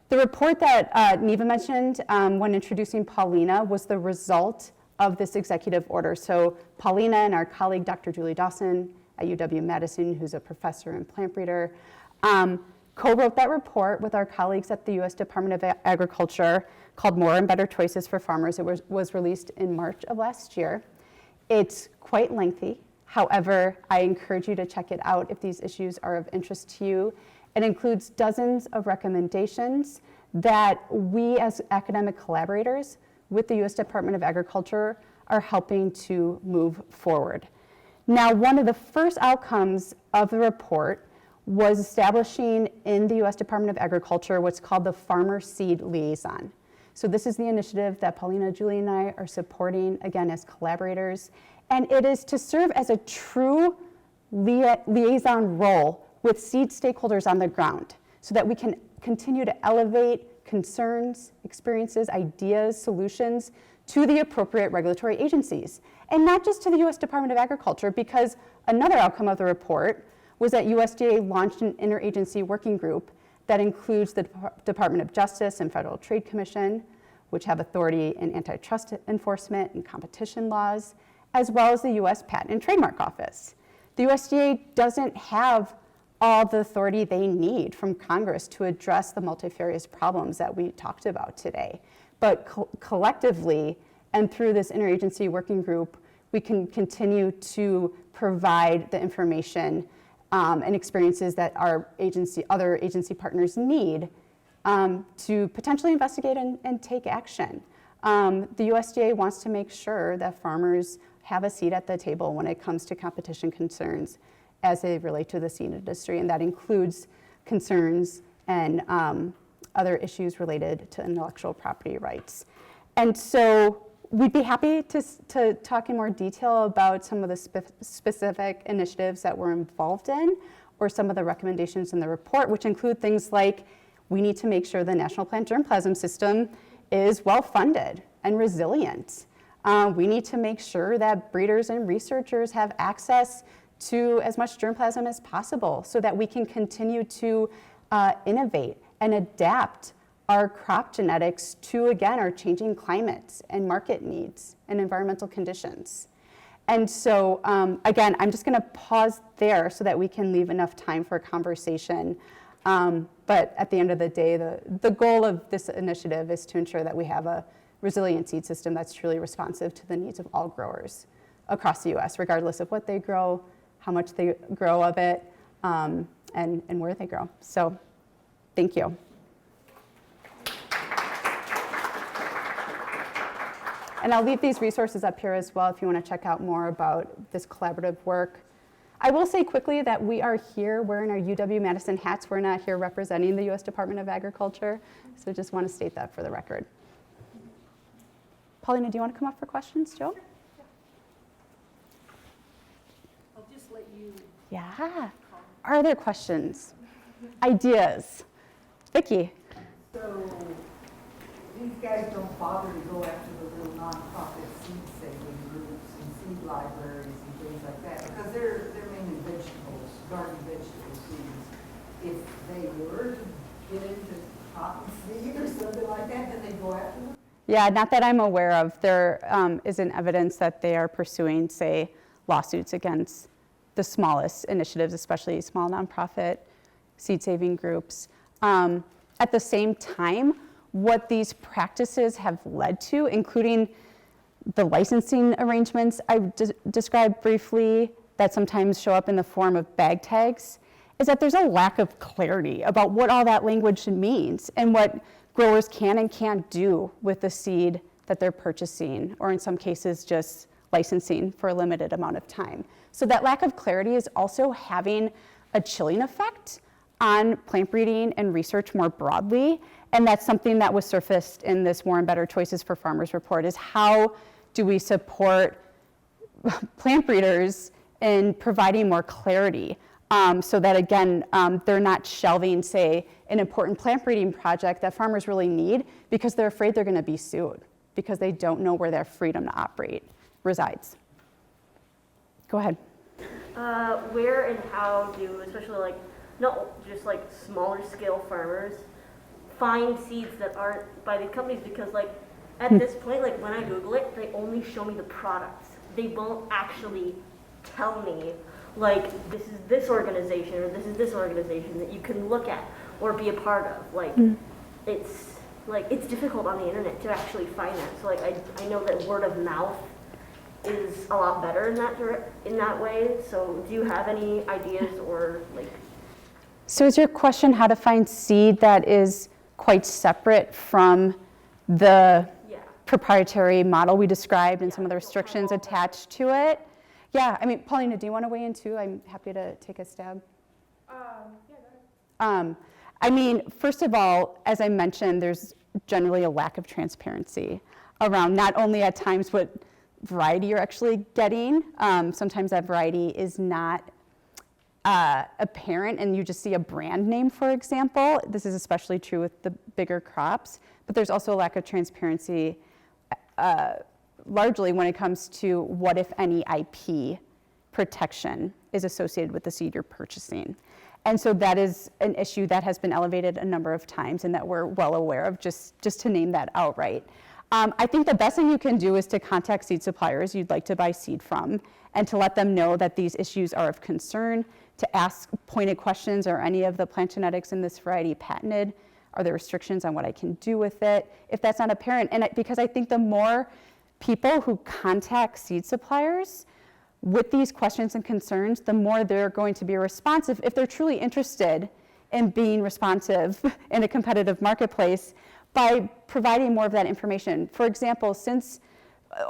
The report that Neva mentioned when introducing Paulina was the result of this executive order. So Paulina and our colleague, Dr. Julie Dawson at UW-Madison, who's a professor and plant breeder, co-wrote that report with our colleagues at the U.S. Department of Agriculture called More and Better Choices for Farmers. It was released in March of last year. It's quite lengthy. However, I encourage you to check it out if these issues are of interest to you. It includes dozens of recommendations that we as academic collaborators with the U.S. Department of Agriculture are helping to move forward. Now, one of the first outcomes of the report was establishing in the U.S. Department of Agriculture what's called the Farmer Seed Liaison. So this is the initiative that Paulina, Julie, and I are supporting, again, as collaborators. And it is to serve as a true liaison role with seed stakeholders on the ground so that we can continue to elevate concerns, experiences, ideas, solutions to the appropriate regulatory agencies. And not just to the U.S. Department of Agriculture, because another outcome of the report was that USDA launched an interagency working group that includes the Department of Justice and Federal Trade Commission, which have authority in antitrust enforcement and competition laws, as well as the U.S. Patent and Trademark Office. the USDA doesn't have all the authority they need from Congress to address the multifarious problems that we talked about today. But collectively, and through this interagency working group, we can continue to provide the information and experiences that our other agency partners need to potentially investigate and take action. The USDA wants to make sure that farmers have a seat at the table when it comes to competition concerns as they relate to the seed industry, and that includes concerns and other issues related to intellectual property rights. And so we'd be happy to talk in more detail about some of the specific initiatives that we're involved in, or some of the recommendations in the report, which include things like we need to make sure the National Plant Germplasm System is well-funded and resilient. We need to make sure that breeders and researchers have access to as much germplasm as possible so that we can continue to innovate and adapt our crop genetics to, again, our changing climates and market needs and environmental conditions. And so, again, I'm just gonna pause there so that we can leave enough time for a conversation. But at the end of the day, the goal of this initiative is to ensure that we have a resilient seed system that's truly responsive to the needs of all growers across the US, regardless of what they grow, how much they grow of it, and where they grow. So, thank you. And I'll leave these resources up here as well if you want to check out more about this collaborative work. I will say quickly that we are here wearing our UW-Madison hats. We're not here representing the US Department of Agriculture, so just want to state that for the record. Paulina, do you want to come up for questions, Joe? I'll just let you. Yeah. Are there questions? Ideas? Vicki? So these guys don't bother to go after the little nonprofit seed saving groups and seed libraries and things like that, because they're mainly vegetables, garden vegetable seeds. If they were to get into cotton seed or something like that, then they go after them? Yeah, not that I'm aware of. There isn't evidence that they are pursuing, say, lawsuits against the smallest initiatives, especially small nonprofit seed saving groups. At the same time, what these practices have led to, including the licensing arrangements I described briefly that sometimes show up in the form of bag tags, is that there's a lack of clarity about what all that language means and what growers can and can't do with the seed that they're purchasing, or in some cases just licensing for a limited amount of time. So that lack of clarity is also having a chilling effect on plant breeding and research more broadly. And that's something that was surfaced in this More and Better Choices for Farmers report, is how do we support plant breeders in providing more clarity so that, again, they're not shelving, say, an important plant breeding project that farmers really need because they're afraid they're gonna be sued because they don't know where their freedom to operate resides. Go ahead. Where and how do, especially like, not just like smaller scale farmers, find seeds that aren't by these companies? Because like at this point, like when I Google it, they only show me the products. They won't actually tell me like this is this organization or this is this organization that you can look at or be a part of. Like it's difficult on the internet to actually find that. So like I know that word of mouth is a lot better in that way. So do you have any ideas or like? So is your question how to find seed that is quite separate from the proprietary model we described and some of the restrictions attached to it? Yeah, I mean, Paulina, do you want to weigh in too? I'm happy to take a stab. Yeah, go ahead. I mean, first of all, as I mentioned, there's generally a lack of transparency around not only at times what variety you're actually getting. Sometimes that variety is not apparent and you just see a brand name, for example. This is especially true with the bigger crops, but there's also a lack of transparency largely when it comes to what, if any, IP protection is associated with the seed you're purchasing. And so that is an issue that has been elevated a number of times and that we're well aware of, just to name that outright. I think the best thing you can do is to contact seed suppliers you'd like to buy seed from and to let them know that these issues are of concern, to ask pointed questions. Are any of the plant genetics in this variety patented? Are there restrictions on what I can do with it? If that's not apparent, because I think the more people who contact seed suppliers with these questions and concerns, the more they're going to be responsive if they're truly interested in being responsive in a competitive marketplace by providing more of that information. For example, since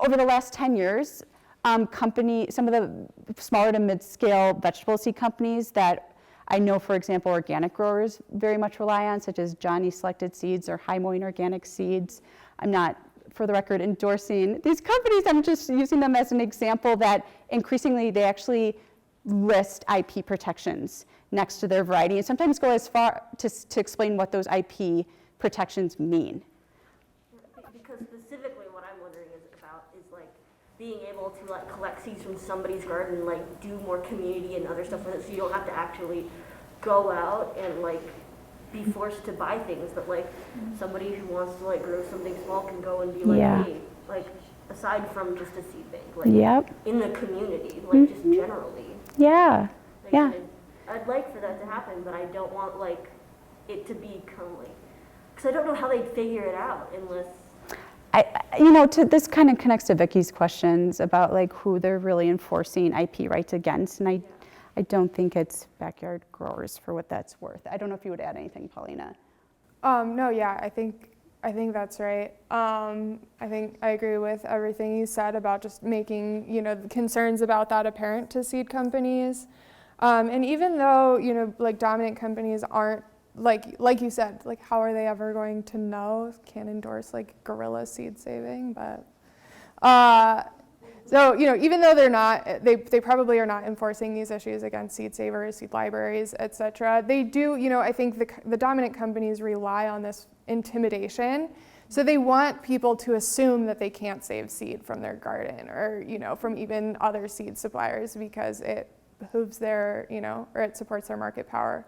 over the last 10 years, some of the smaller to mid-scale vegetable seed companies that I know, for example, organic growers very much rely on, such as Johnny Selected Seeds or High Moine Organic Seeds. I'm not, for the record, endorsing these companies. I'm just using them as an example that increasingly they actually list IP protections next to their variety and sometimes go as far to explain what those IP protections mean. Because specifically what I'm wondering is like being able to like collect seeds from somebody's garden, like do more community and other stuff with it, so you don't have to actually go out and like be forced to buy things that like somebody who wants to like grow something small can go and be like, hey, like aside from just a seed bank, like in the community, like just generally. Yeah. Like, Yeah. I'd like for that to happen, but I don't want like it to become like, because I don't know how they'd figure it out unless. This kind of connects to Vicky's questions about like who they're really enforcing IP rights against, and I don't think it's backyard growers for what that's worth. I don't know if you would add anything, Paulina. No, yeah, I think that's right. I think I agree with everything you said about just making, the concerns about that apparent to seed companies. And even though, like dominant companies aren't, like you said, like how are they ever going to know? Can't endorse like guerrilla seed saving, but so even though they're not, they probably are not enforcing these issues against seed savers, seed libraries, etc. They do, I think the dominant companies rely on this intimidation, so they want people to assume that they can't save seed from their garden or from even other seed suppliers because it behooves their or it supports their market power.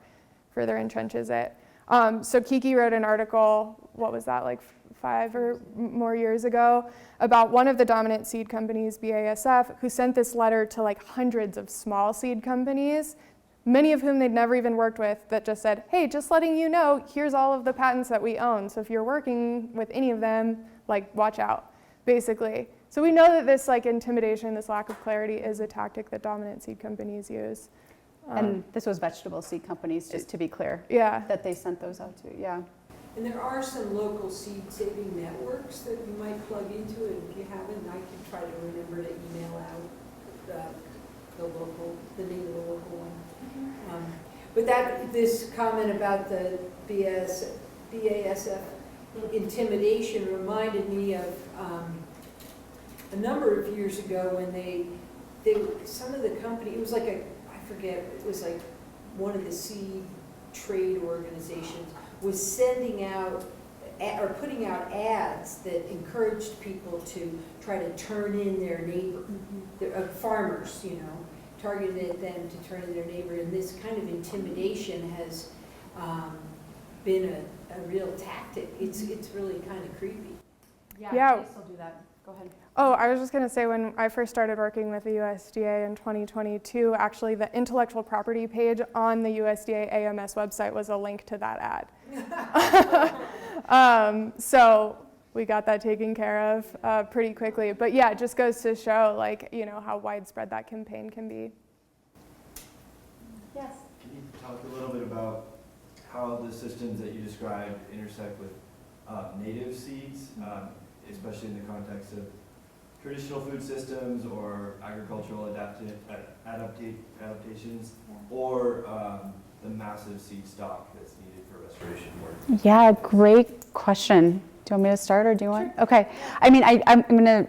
Further entrenches it. So Kiki wrote an article, what was that, like 5 or more years ago, about one of the dominant seed companies, BASF, who sent this letter to like hundreds of small seed companies, many of whom they'd never even worked with, that just said, hey, just letting you know, here's all of the patents that we own. So if you're working with any of them, like watch out, basically. So we know that this like intimidation, this lack of clarity is a tactic that dominant seed companies use. And this was vegetable seed companies, just to be clear. Yeah. That they sent those out to, yeah. And there are some local seed saving networks that you might plug into, and if you haven't, I can try to remember to email out the name of the local one. But this comment about the BASF intimidation reminded me of a number of years ago when some of the company, it was like it was like one of the seed trade organizations was sending out or putting out ads that encouraged people to try to turn in their neighbor, farmers, targeted them to turn in their neighbor. And this kind of intimidation has been a real tactic. It's really kind of creepy. Yeah. They still do that. Go ahead. Oh, I was just going to say, when I first started working with the USDA in 2022, actually the intellectual property page on the USDA AMS website was a link to that ad. So we got that taken care of pretty quickly. But yeah, it just goes to show how widespread that campaign can be. Yes. Can you talk a little bit about how the systems that you described intersect with native seeds, especially in the context of traditional food systems or agricultural adaptations, or the massive seed stock that's needed for restoration work? Yeah, great question. Do you want me to start or do you want? Sure. Okay. I mean, I'm going to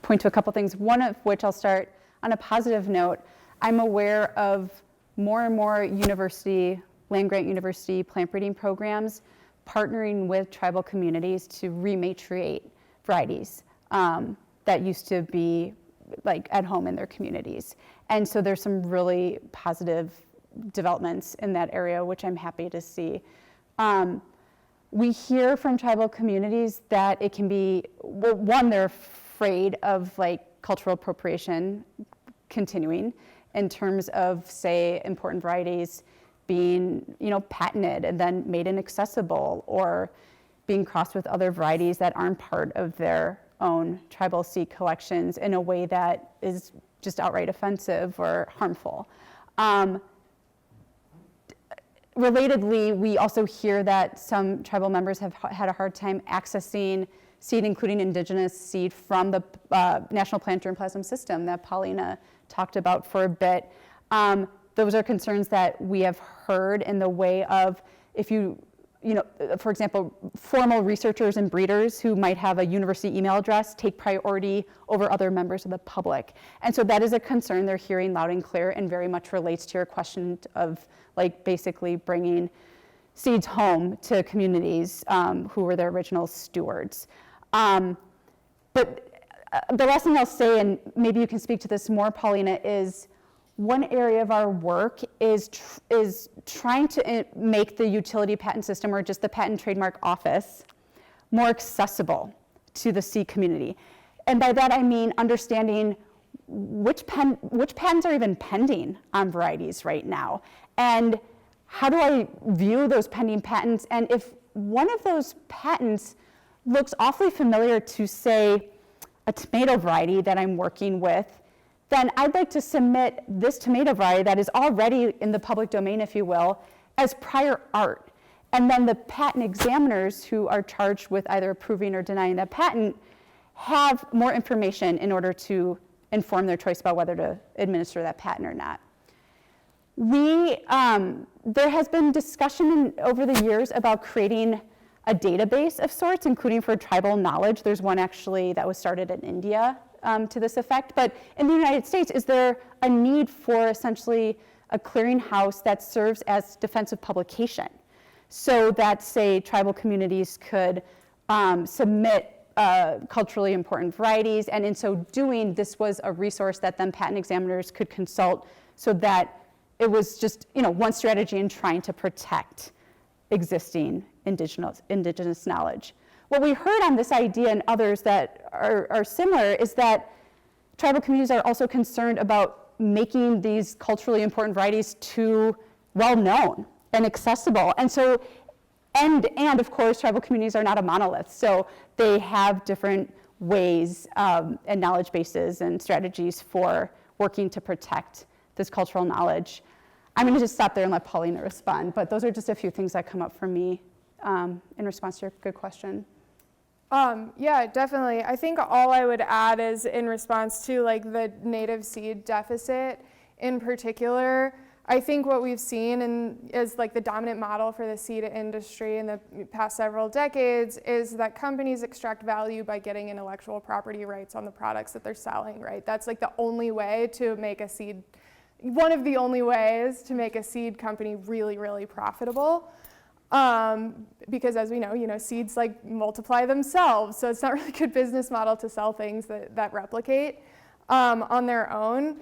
point to a couple things, one of which I'll start on a positive note. I'm aware of more and more land-grant university plant breeding programs partnering with tribal communities to rematriate varieties that used to be like at home in their communities. And so there's some really positive developments in that area, which I'm happy to see. We hear from tribal communities that it can be, well, one, they're afraid of like cultural appropriation continuing in terms of, say, important varieties being, patented and then made inaccessible, or being crossed with other varieties that aren't part of their own tribal seed collections in a way that is just outright offensive or harmful. Relatedly, we also hear that some tribal members have had a hard time accessing seed, including indigenous seed, from the National Plant Germplasm System that Paulina talked about for a bit. Those are concerns that we have heard in the way of, if for example, formal researchers and breeders who might have a university email address take priority over other members of the public. And so that is a concern they're hearing loud and clear, and very much relates to your question of like basically bringing seeds home to communities who were their original stewards. But the last thing I'll say, and maybe you can speak to this more, Paulina, is one area of our work is trying to make the utility patent system, or just the Patent Trademark Office, more accessible to the seed community. And by that I mean understanding which patents are even pending on varieties right now, and how do I view those pending patents, and if one of those patents looks awfully familiar to, say, a tomato variety that I'm working with, then I'd like to submit this tomato variety that is already in the public domain, if you will, as prior art. And then the patent examiners who are charged with either approving or denying that patent have more information in order to inform their choice about whether to administer that patent or not. There has been discussion over the years about creating a database of sorts, including for tribal knowledge. There's one actually that was started in India to this effect. But in the United States, is there a need for essentially a clearinghouse that serves as defensive publication, so that, say, tribal communities could submit culturally important varieties, and in so doing, this was a resource that then patent examiners could consult, so that it was just one strategy in trying to protect existing indigenous knowledge. What we heard on this idea and others that are similar is that tribal communities are also concerned about making these culturally important varieties too well known and accessible. And so, and of course, tribal communities are not a monolith, so they have different ways and knowledge bases and strategies for working to protect this cultural knowledge. I'm going to just stop there and let Paulina respond, but those are just a few things that come up for me in response to your good question. Yeah, definitely. I think all I would add is in response to like the native seed deficit in particular, I think what we've seen is like the dominant model for the seed industry in the past several decades is that companies extract value by getting intellectual property rights on the products that they're selling, right? That's like the only way to make a seed, one of the only ways to make a seed company really, really profitable. Because as we know, seeds like multiply themselves, so it's not really a good business model to sell things that replicate on their own.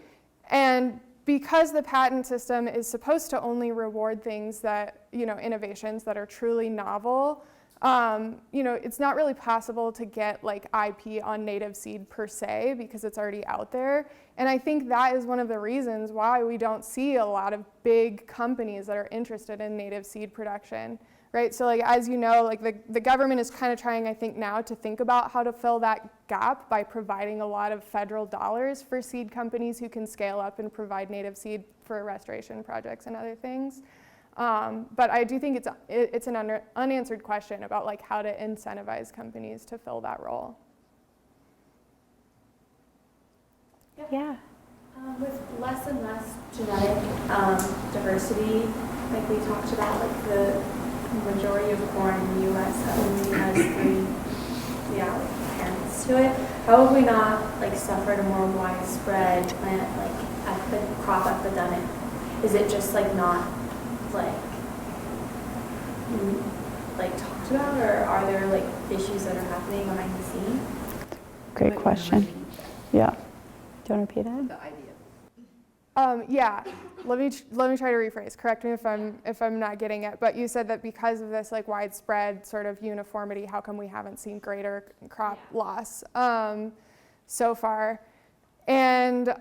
And because the patent system is supposed to only reward things that, innovations that are truly novel, it's not really possible to get like IP on native seed per se, because it's already out there. And I think that is one of the reasons why we don't see a lot of big companies that are interested in native seed production, right? So like, as you know, like the government is kind of trying, I think now, to think about how to fill that gap by providing a lot of federal dollars for seed companies who can scale up and provide native seed for restoration projects and other things. But I do think it's an unanswered question about like how to incentivize companies to fill that role. Yeah. With less and less genetic diversity, like we talked about, like the majority of corn in the U.S. only has three parents to it. How have we not like suffered a more widespread plant crop epidemic? Is it just like not talked about, or are there like issues that are happening behind the scenes? Great question. Yeah. Do you want to repeat it? The idea. Yeah, let me try to rephrase. Correct me if I'm not getting it. But you said that because of this like widespread sort of uniformity, how come we haven't seen greater crop loss so far? And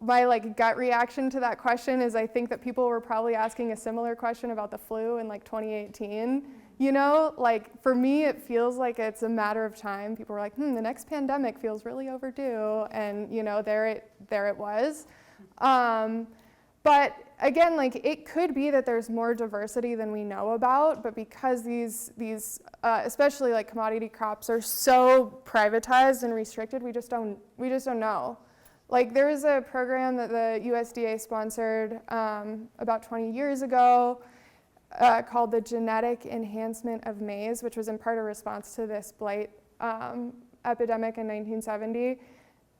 my like gut reaction to that question is I think that people were probably asking a similar question about the flu in like 2018. You know, like for me, it feels like it's a matter of time. People were like, the next pandemic feels really overdue. And, you know, there it was. But again, like it could be that there's more diversity than we know about, but because these especially like commodity crops are so privatized and restricted, we just don't know. Like there was a program that the USDA sponsored about 20 years ago called the Genetic Enhancement of Maize, which was in part a response to this blight epidemic in 1970,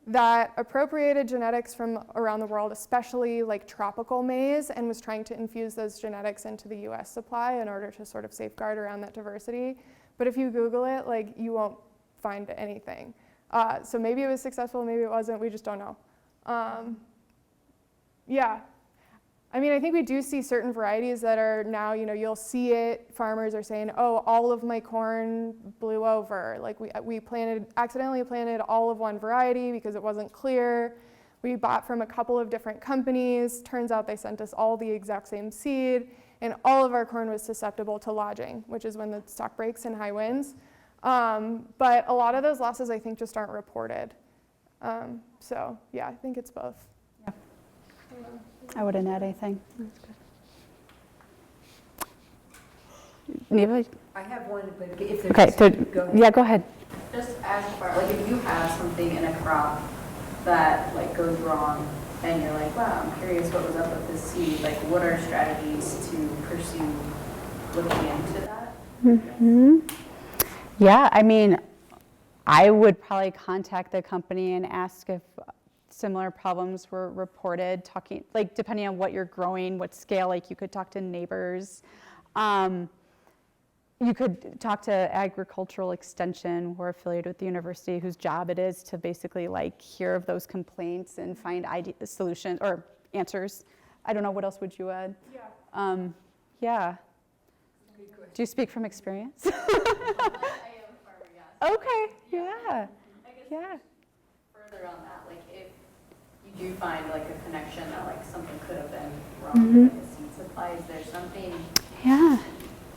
that appropriated genetics from around the world, especially like tropical maize, and was trying to infuse those genetics into the US supply in order to sort of safeguard around that diversity. But if you Google it, like you won't find anything. So maybe it was successful, maybe it wasn't, we just don't know. Yeah. I mean, I think we do see certain varieties that are now, you know, you'll see it, farmers are saying, oh, all of my corn blew over. Like we accidentally planted all of one variety because it wasn't clear. We bought from a couple of different companies. Turns out they sent us all the exact same seed, and all of our corn was susceptible to lodging, which is when the stalk breaks in high winds. But a lot of those losses, I think, just aren't reported. So yeah, I think it's both. Yeah. I wouldn't add anything. Neva? I have one, but if there's Okay, so, go ahead. yeah, go ahead. Just as far, like if you have something in a crop that like goes wrong and you're like, wow, I'm curious what was up with this seed, like what are strategies to pursue looking into that? Mm-hmm. Yeah, I mean, I would probably contact the company and ask if similar problems were reported, talking, like depending on what you're growing, what scale, like you could talk to neighbors. You could talk to agricultural extension. We're affiliated with the university whose job it is to basically like hear of those complaints and find solutions or answers. I don't know, what else would you add? Yeah. Yeah. Do you speak from experience? I am a farmer, yes. Okay, yeah. I guess Yeah. further on that, like if you do find like a connection that like something could have been wrong with like the seed supply, is there something Yeah.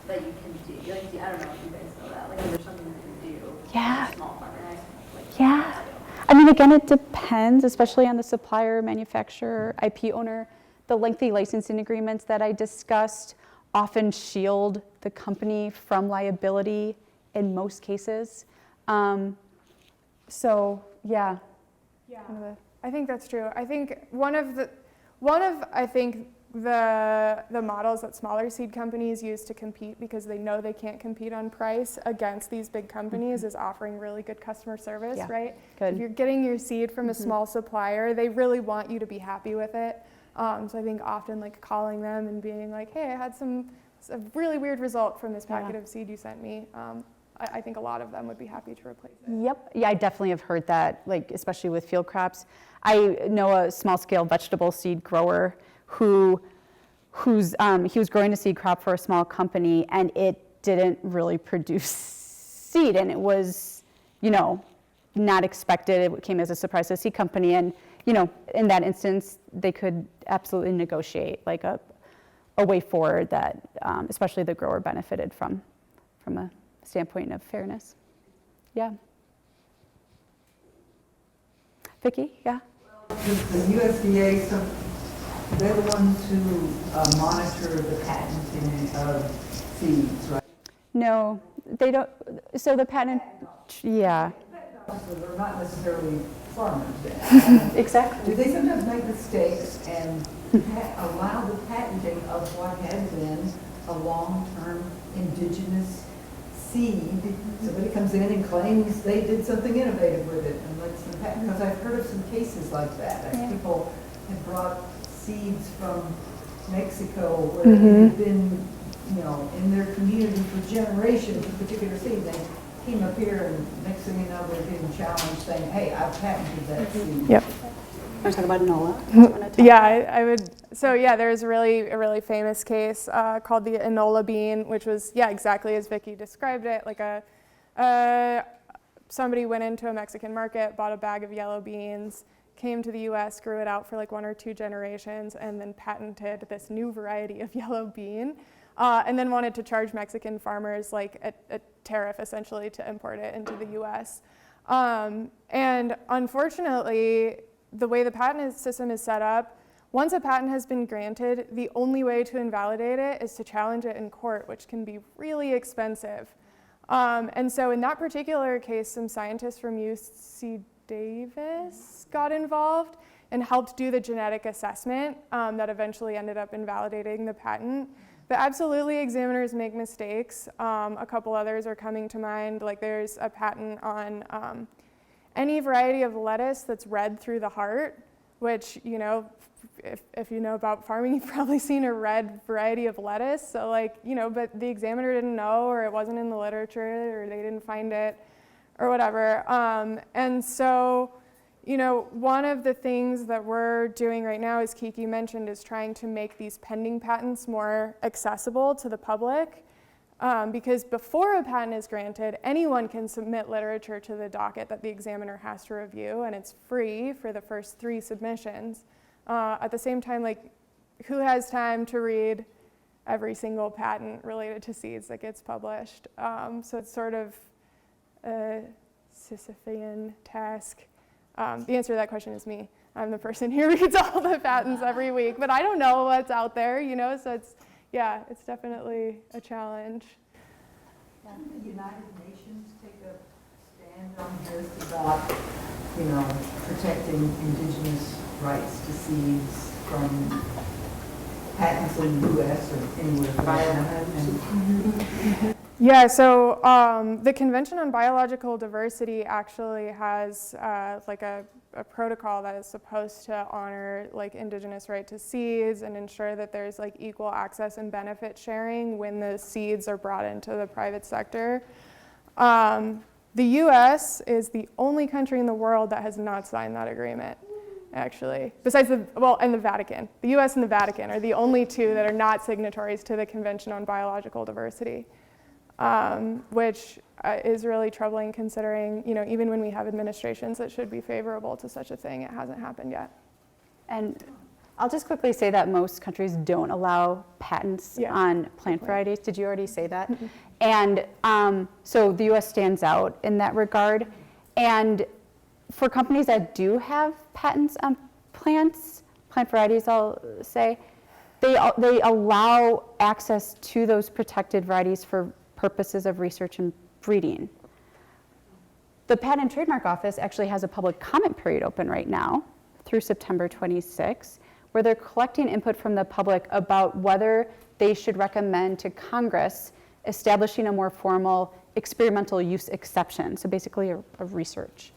that you can do? Like, I don't know if you guys know that. Like, is there something you can do? Yeah. As a small farmer, like, Yeah. I mean, again, it depends, especially on the supplier, manufacturer, IP owner. The lengthy licensing agreements that I discussed often shield the company from liability in most cases. So, yeah. Yeah, I think that's true. I think one of the models that smaller seed companies use to compete, because they know they can't compete on price against these big companies, is offering really good customer service, Yeah, right? good. If you're getting your seed from a small supplier, they really want you to be happy with it. So I think often like calling them and being like, hey, I had a really weird result from this packet of seed you sent me. I think a lot of them would be happy to replace it. Yep. Yeah, I definitely have heard that, like especially with field crops. I know a small-scale vegetable seed grower he was growing a seed crop for a small company, and it didn't really produce seed, and it was, you know, not expected. It came as a surprise to the seed company, and you know, in that instance, they could absolutely negotiate like a way forward that, especially the grower benefited from a standpoint of fairness. Yeah. Vicki, yeah? The USDA, so they're the ones who monitor the patenting of seeds, right? No, they don't. So the patent, yeah. So they're not necessarily farmers then. Exactly. Do they sometimes make mistakes and allow the patenting of what had been a long-term indigenous seed? Somebody comes in and claims they did something innovative with it and lets them patent. Because I've heard of some cases like that. Yeah. People have brought seeds from Mexico where they've been, you know, in their community for generations, a particular seed. They came up here and next thing you know, they're getting challenged saying, hey, I've patented that seed. Yep. Want to talk about Enola? Yeah, I would. So yeah, there's a really famous case called the Enola bean, which was exactly as Vicky described it. Like somebody went into a Mexican market, bought a bag of yellow beans, came to the U.S., grew it out for like 1 or 2 generations, and then patented this new variety of yellow bean, and then wanted to charge Mexican farmers like a tariff essentially to import it into the U.S. And unfortunately, the way the patent system is set up, once a patent has been granted, the only way to invalidate it is to challenge it in court, which can be really expensive. And so in that particular case, some scientists from UC Davis got involved and helped do the genetic assessment that eventually ended up invalidating the patent. But absolutely, examiners make mistakes. A couple others are coming to mind. Like there's a patent on any variety of lettuce that's red through the heart, which, if you know about farming, you've probably seen a red variety of lettuce. So but the examiner didn't know, or it wasn't in the literature, or they didn't find it, or whatever. And so, one of the things that we're doing right now, as Kiki mentioned, is trying to make these pending patents more accessible to the public. Because before a patent is granted, anyone can submit literature to the docket that the examiner has to review, and it's free for the first 3 submissions. At the same time, who has time to read every single patent related to seeds that gets published? So it's sort of a Sisyphean task. The answer to that question is me. I'm the person who reads all the patents every week, but I don't know what's out there, so it's definitely a challenge. Didn't the United Nations take a stand on this about, protecting indigenous rights to seeds from patents in the U.S. or anywhere? Yeah, so the Convention on Biological Diversity actually has a protocol that is supposed to honor indigenous right to seeds and ensure that there's equal access and benefit sharing when the seeds are brought into the private sector. The U.S. is the only country in the world that has not signed that agreement, actually. Besides and the Vatican. The U.S. and the Vatican are the only 2 that are not signatories to the Convention on Biological Diversity. Which is really troubling considering, even when we have administrations that should be favorable to such a thing, it hasn't happened yet. And I'll just quickly say that most countries don't allow patents on plant varieties. Did you already say that? Mm-hmm. And so the US stands out in that regard. And for companies that do have patents on plant varieties, I'll say, they allow access to those protected varieties for purposes of research and breeding. The Patent and Trademark Office actually has a public comment period open right now through September 26, where they're collecting input from the public about whether they should recommend to Congress establishing a more formal experimental use exception, so basically a research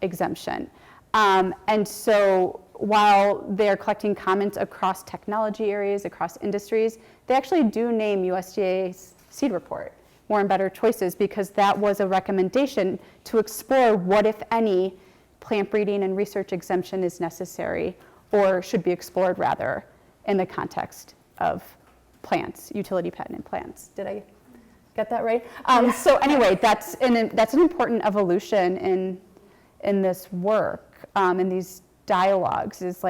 exemption. And so while they're collecting comments across technology areas, across industries, they actually do name USDA's seed report, More and Better Choices, because that was a recommendation to explore what, if any, plant breeding and research exemption is necessary, or should be explored rather, in the context of plants, utility patented plants. Did I get that right? So anyway, that's an important evolution in this work, in these dialogues, is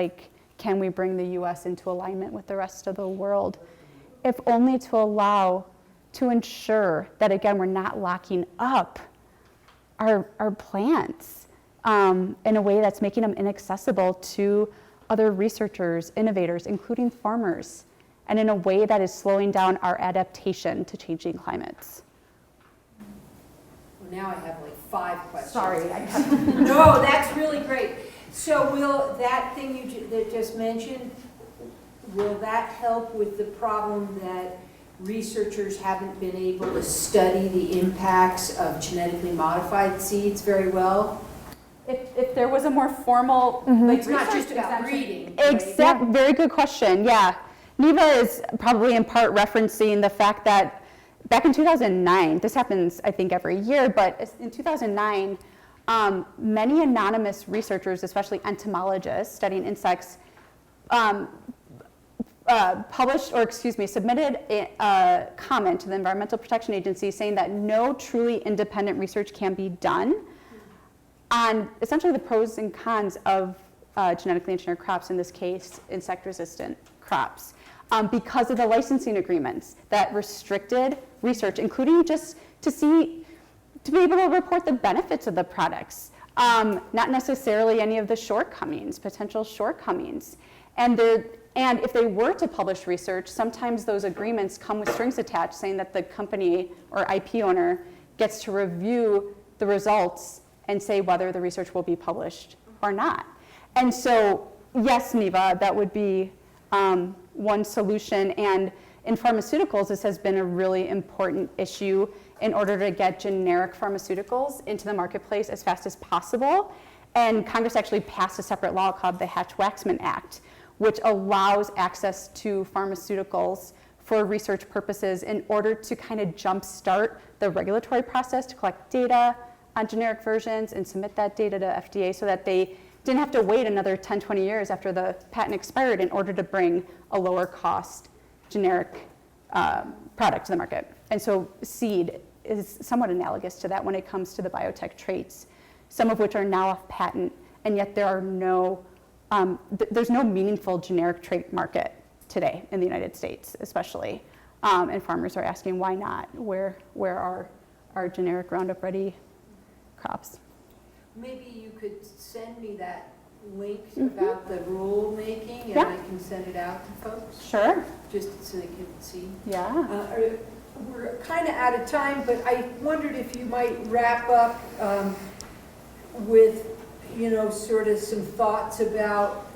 can we bring the US into alignment with the rest of the world, if only to ensure that, again, we're not locking up our plants in a way that's making them inaccessible to other researchers, innovators, including farmers, and in a way that is slowing down our adaptation to changing climates. Well, now I have 5 questions. Sorry. No, that's really great. So will that thing that just mentioned, will that help with the problem that researchers haven't been able to study the impacts of genetically modified seeds very well? If there was a more formal, It's not just about breeding. Exactly. Very good question. Yeah, NEVA is probably in part referencing the fact that back in 2009, this happens I think every year, but in 2009, Many anonymous researchers, especially entomologists studying insects, submitted a comment to the Environmental Protection Agency saying that no truly independent research can be done on essentially the pros and cons of genetically engineered crops, in this case, insect-resistant crops, because of the licensing agreements that restricted research, including just to be able to report the benefits of the products, not necessarily any of the shortcomings, potential shortcomings. And if they were to publish research, sometimes those agreements come with strings attached saying that the company or IP owner gets to review the results and say whether the research will be published or not. And so, yes, Neva, that would be one solution. And in pharmaceuticals, this has been a really important issue in order to get generic pharmaceuticals into the marketplace as fast as possible. And Congress actually passed a separate law called the Hatch-Waxman Act, which allows access to pharmaceuticals for research purposes in order to kind of jumpstart the regulatory process to collect data on generic versions and submit that data to FDA so that they didn't have to wait another 10, 20 years after the patent expired in order to bring a lower cost generic product to the market. And so seed is somewhat analogous to that when it comes to the biotech traits, some of which are now off patent, and yet there are there's no meaningful generic trait market today in the United States, especially. And farmers are asking why not? Where are our generic Roundup Ready crops? Maybe you could send me that link about the rulemaking, and Yeah. I can send it out to folks, Sure. just so they can see. Yeah. We're kind of out of time, but I wondered if you might wrap up with, sort of some thoughts about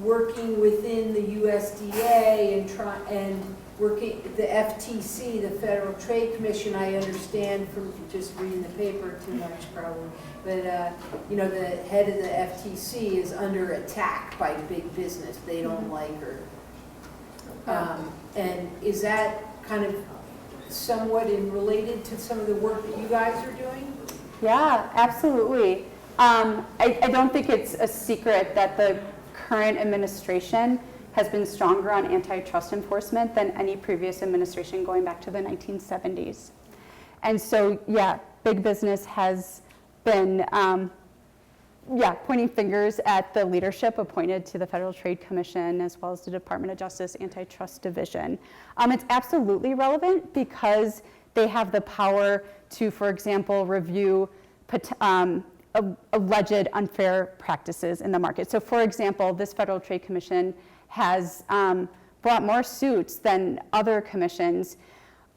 working within the USDA and working the FTC, the Federal Trade Commission. I understand from just reading the paper too much probably, but the head of the FTC is under attack by big business. They don't like her. And is that kind of somewhat related to some of the work that you guys are doing? Yeah, absolutely. I don't think it's a secret that the current administration has been stronger on antitrust enforcement than any previous administration going back to the 1970s. And so, yeah, big business has been, pointing fingers at the leadership appointed to the Federal Trade Commission as well as the Department of Justice Antitrust Division. It's absolutely relevant because they have the power to, for example, review alleged unfair practices in the market. So, for example, this Federal Trade Commission has brought more suits than other commissions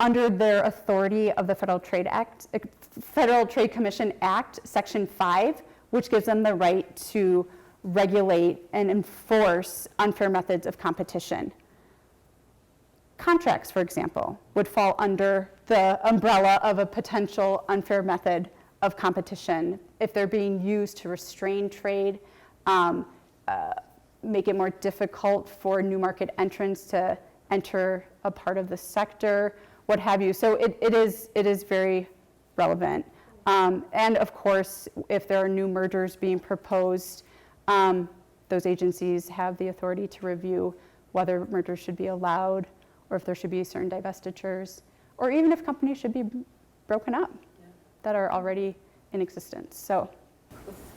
under their authority of the Federal Trade Commission Act, Section 5, which gives them the right to regulate and enforce unfair methods of competition. Contracts, for example, would fall under the umbrella of a potential unfair method of competition if they're being used to restrain trade, make it more difficult for new market entrants to enter a part of the sector, what have you. So it is very relevant. And of course, if there are new mergers being proposed, those agencies have the authority to review whether mergers should be allowed or if there should be certain divestitures, or even if companies should be broken up that are already in existence. So.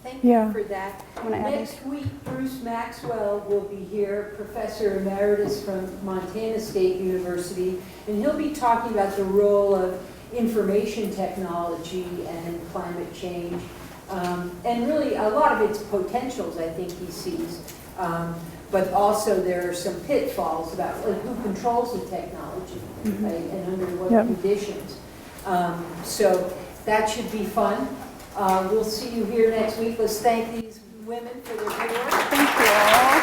Thank you for that. Wanna add Next week, Bruce Maxwell will be here, Professor Emeritus from Montana State University, and he'll be talking about the role of information technology and climate change, and really a lot of its potentials I think he sees, but also there are some pitfalls about who controls the technology, right, and under what conditions. So that should be fun. We'll see you here next week. Let's thank these women for their good work. Thank you.